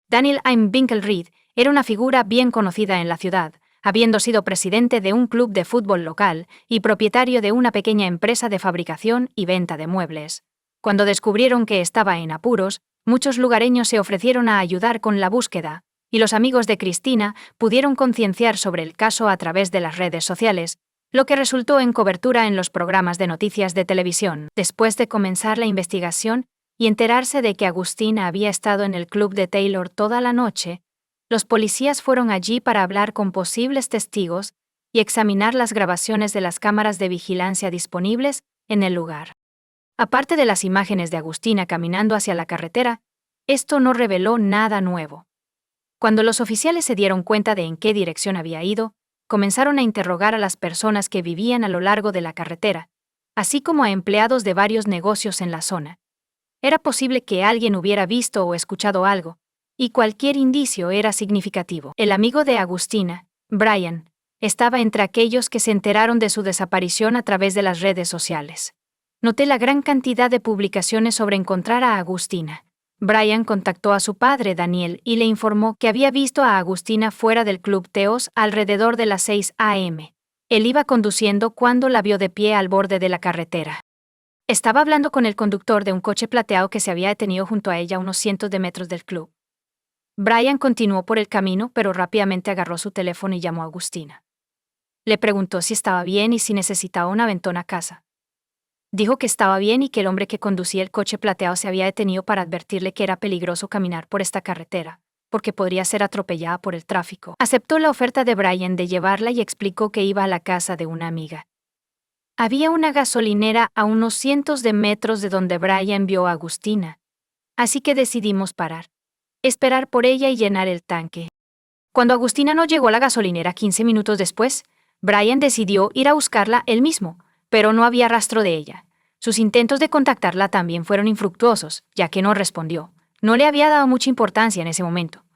A: Daniel Winkelried era una figura bien conocida en la ciudad, habiendo sido presidente de un club de fútbol local y propietario de una pequeña empresa de fabricación y venta de muebles. Cuando descubrieron que estaba en apuros, muchos lugareños se ofrecieron a ayudar con la búsqueda, y los amigos de Cristina pudieron concienciar sobre el caso a través de las redes sociales, lo que resultó en cobertura en los programas de noticias de televisión. Después de comenzar la investigación y enterarse de que Agustina había estado en el club de Taylor toda la noche, los policías fueron allí para hablar con posibles testigos y examinar las grabaciones de las cámaras de vigilancia disponibles en el lugar. Aparte de las imágenes de Agustina caminando hacia la carretera, esto no reveló nada nuevo. Cuando los oficiales se dieron cuenta de en qué dirección había ido, comenzaron a interrogar a las personas que vivían a lo largo de la carretera, así como a empleados de varios negocios en la zona. Era posible que alguien hubiera visto o escuchado algo, y cualquier indicio era significativo. El amigo de Agustina, Brian, estaba entre aquellos que se enteraron de su desaparición a través de las redes sociales. Noté la gran cantidad de publicaciones sobre encontrar a Agustina. Brian contactó a su padre, Daniel, y le informó que había visto a Agustina fuera del club Teos alrededor de las 6 am. Él iba conduciendo cuando la vio de pie al borde de la carretera. Estaba hablando con el conductor de un coche plateado que se había detenido junto a ella a unos cientos de metros del club. Brian continuó por el camino, pero rápidamente agarró su teléfono y llamó a Agustina. Le preguntó si estaba bien y si necesitaba un aventón a casa. Dijo que estaba bien y que el hombre que conducía el coche plateado se había detenido para advertirle que era peligroso caminar por esta carretera, porque podría ser atropellada por el tráfico. Aceptó la oferta de Brian de llevarla y explicó que iba a la casa de una amiga. Había una gasolinera a unos cientos de metros de donde Brian vio a Agustina, así que decidimos parar, esperar por ella y llenar el tanque. Cuando Agustina no llegó a la gasolinera 15 minutos después, Brian decidió ir a buscarla él mismo, pero no había rastro de ella. Sus intentos de contactarla también fueron infructuosos, ya que no respondió. No le había dado mucha importancia en ese momento.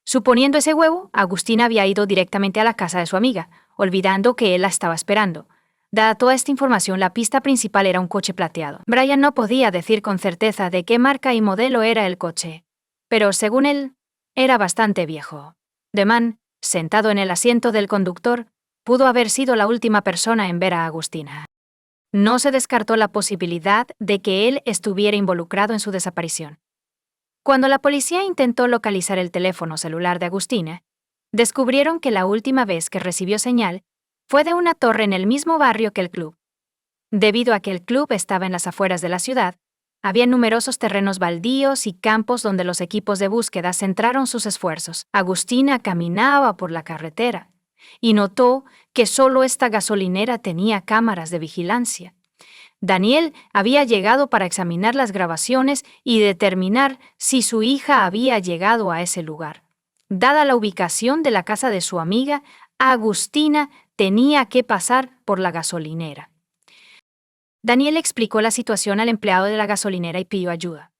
A: Suponiendo ese huevo, Agustina había ido directamente a la casa de su amiga, olvidando que él la estaba esperando. Dada toda esta información, la pista principal era un coche plateado. Brian no podía decir con certeza de qué marca y modelo era el coche, pero según él, era bastante viejo. The Man, sentado en el asiento del conductor, pudo haber sido la última persona en ver a Agustina. No se descartó la posibilidad de que él estuviera involucrado en su desaparición. Cuando la policía intentó localizar el teléfono celular de Agustina, descubrieron que la última vez que recibió señal fue de una torre en el mismo barrio que el club. Debido a que el club estaba en las afueras de la ciudad, había numerosos terrenos baldíos y campos donde los equipos de búsqueda centraron sus esfuerzos. Agustina caminaba por la carretera y notó que solo esta gasolinera tenía cámaras de vigilancia. Daniel había llegado para examinar las grabaciones y determinar si su hija había llegado a ese lugar. Dada la ubicación de la casa de su amiga, Agustina tenía que pasar por la gasolinera. Daniel explicó la situación al empleado de la gasolinera y pidió ayuda.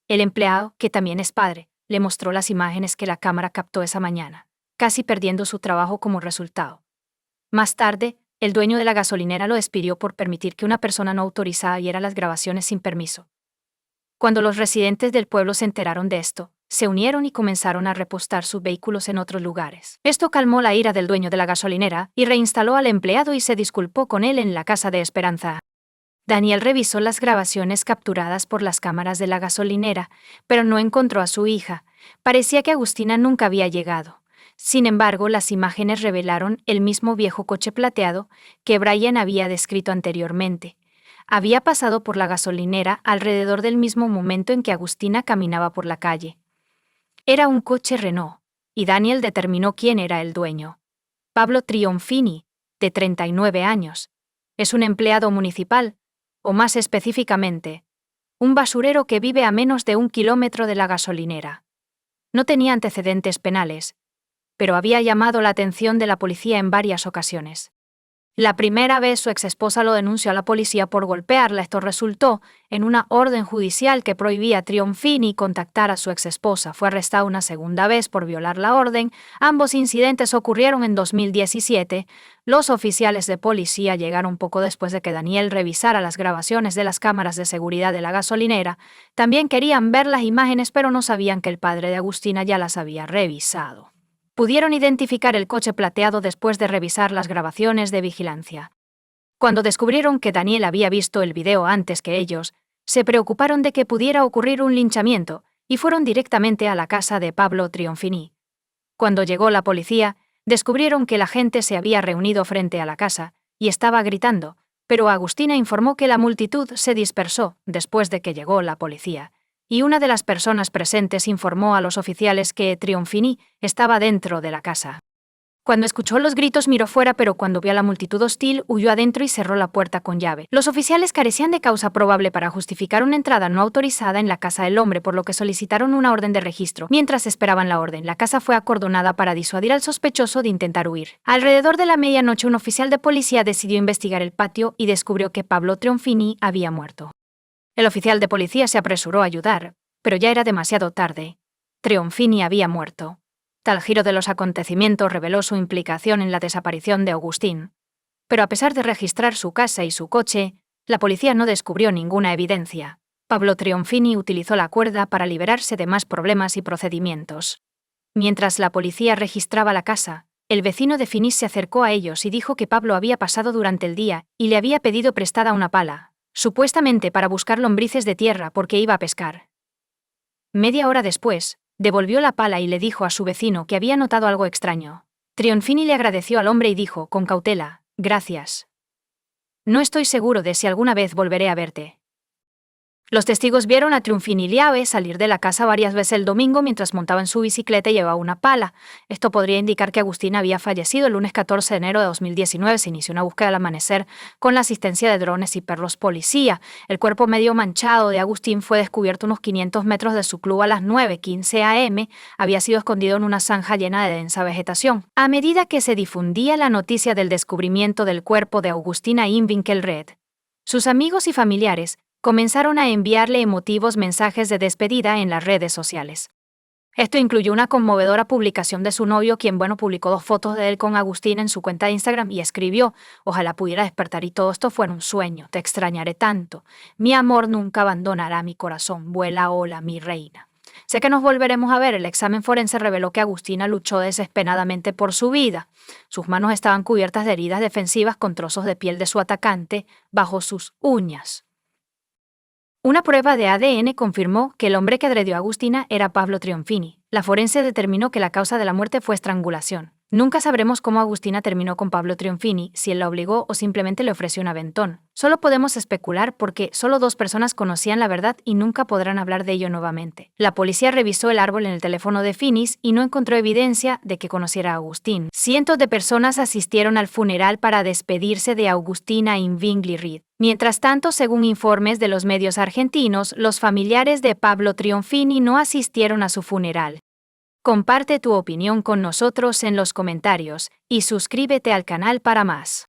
A: El empleado, que también es padre, le mostró las imágenes que la cámara captó esa mañana, casi perdiendo su trabajo como resultado. Más tarde, el dueño de la gasolinera lo despidió por permitir que una persona no autorizada viera las grabaciones sin permiso. Cuando los residentes del pueblo se enteraron de esto, se unieron y comenzaron a repostar sus vehículos en otros lugares. Esto calmó la ira del dueño de la gasolinera y reinstaló al empleado y se disculpó con él en la casa de Esperanza. Daniel revisó las grabaciones capturadas por las cámaras de la gasolinera, pero no encontró a su hija. Parecía que Agustina nunca había llegado. Sin embargo, las imágenes revelaron el mismo viejo coche plateado que Brian había descrito anteriormente. Había pasado por la gasolinera alrededor del mismo momento en que Agustina caminaba por la calle. Era un coche Renault, y Daniel determinó quién era el dueño. Pablo Trionfini, de 39 años. Es un empleado municipal, o más específicamente, un basurero que vive a menos de 1 kilómetro de la gasolinera. No tenía antecedentes penales, pero había llamado la atención de la policía en varias ocasiones. La primera vez su exesposa lo denunció a la policía por golpearla. Esto resultó en una orden judicial que prohibía a Trionfini contactar a su exesposa. Fue arrestado una segunda vez por violar la orden. Ambos incidentes ocurrieron en 2017. Los oficiales de policía llegaron poco después de que Daniel revisara las grabaciones de las cámaras de seguridad de la gasolinera. También querían ver las imágenes, pero no sabían que el padre de Agustina ya las había revisado. Pudieron identificar el coche plateado después de revisar las grabaciones de vigilancia. Cuando descubrieron que Daniel había visto el video antes que ellos, se preocuparon de que pudiera ocurrir un linchamiento y fueron directamente a la casa de Pablo Trionfini. Cuando llegó la policía, descubrieron que la gente se había reunido frente a la casa y estaba gritando, pero Agustina informó que la multitud se dispersó después de que llegó la policía. Y una de las personas presentes informó a los oficiales que Trionfini estaba dentro de la casa. Cuando escuchó los gritos miró fuera, pero cuando vio a la multitud hostil huyó adentro y cerró la puerta con llave. Los oficiales carecían de causa probable para justificar una entrada no autorizada en la casa del hombre, por lo que solicitaron una orden de registro. Mientras esperaban la orden, la casa fue acordonada para disuadir al sospechoso de intentar huir. Alrededor de la medianoche, un oficial de policía decidió investigar el patio y descubrió que Pablo Trionfini había muerto. El oficial de policía se apresuró a ayudar, pero ya era demasiado tarde. Trionfini había muerto. Tal giro de los acontecimientos reveló su implicación en la desaparición de Agustín. Pero a pesar de registrar su casa y su coche, la policía no descubrió ninguna evidencia. Pablo Trionfini utilizó la cuerda para liberarse de más problemas y procedimientos. Mientras la policía registraba la casa, el vecino de Finis se acercó a ellos y dijo que Pablo había pasado durante el día y le había pedido prestada una pala. supuestamente para buscar lombrices de tierra porque iba a pescar. Media hora después, devolvió la pala y le dijo a su vecino que había notado algo extraño. Trionfini le agradeció al hombre y dijo, con cautela, «Gracias. No estoy seguro de si alguna vez volveré a verte». Los testigos vieron a Trionfini Liave salir de la casa varias veces el domingo mientras montaba en su bicicleta y llevaba una pala. Esto podría indicar que Agustina había fallecido el lunes 14 de enero de 2019. Se inició una búsqueda al amanecer con la asistencia de drones y perros policía. El cuerpo medio manchado de Agustín fue descubierto unos 500 metros de su club a las 9:15 am. Había sido escondido en una zanja llena de densa vegetación. A medida que se difundía la noticia del descubrimiento del cuerpo de Agustina Invinkelred, sus amigos y familiares comenzaron a enviarle emotivos mensajes de despedida en las redes sociales. Esto incluyó una conmovedora publicación de su novio, quien publicó 2 fotos de él con Agustina en su cuenta de Instagram y escribió: «Ojalá pudiera despertar y todo esto fuera un sueño, te extrañaré tanto. Mi amor nunca abandonará mi corazón, vuela, hola, mi reina». Sé que nos volveremos a ver. El examen forense reveló que Agustina luchó desesperadamente por su vida. Sus manos estaban cubiertas de heridas defensivas con trozos de piel de su atacante bajo sus uñas. Una prueba de ADN confirmó que el hombre que agredió a Agustina era Pablo Trionfini. La forense determinó que la causa de la muerte fue estrangulación. Nunca sabremos cómo Agustina terminó con Pablo Trionfini, si él la obligó o simplemente le ofreció un aventón. Solo podemos especular porque solo 2 personas conocían la verdad y nunca podrán hablar de ello nuevamente. La policía revisó el árbol en el teléfono de Finis y no encontró evidencia de que conociera a Agustín. Cientos de personas asistieron al funeral para despedirse de Agustina Invinkelred. Mientras tanto, según informes de los medios argentinos, los familiares de Pablo Trionfini no asistieron a su funeral. Comparte tu opinión con nosotros en los comentarios y suscríbete al canal para más.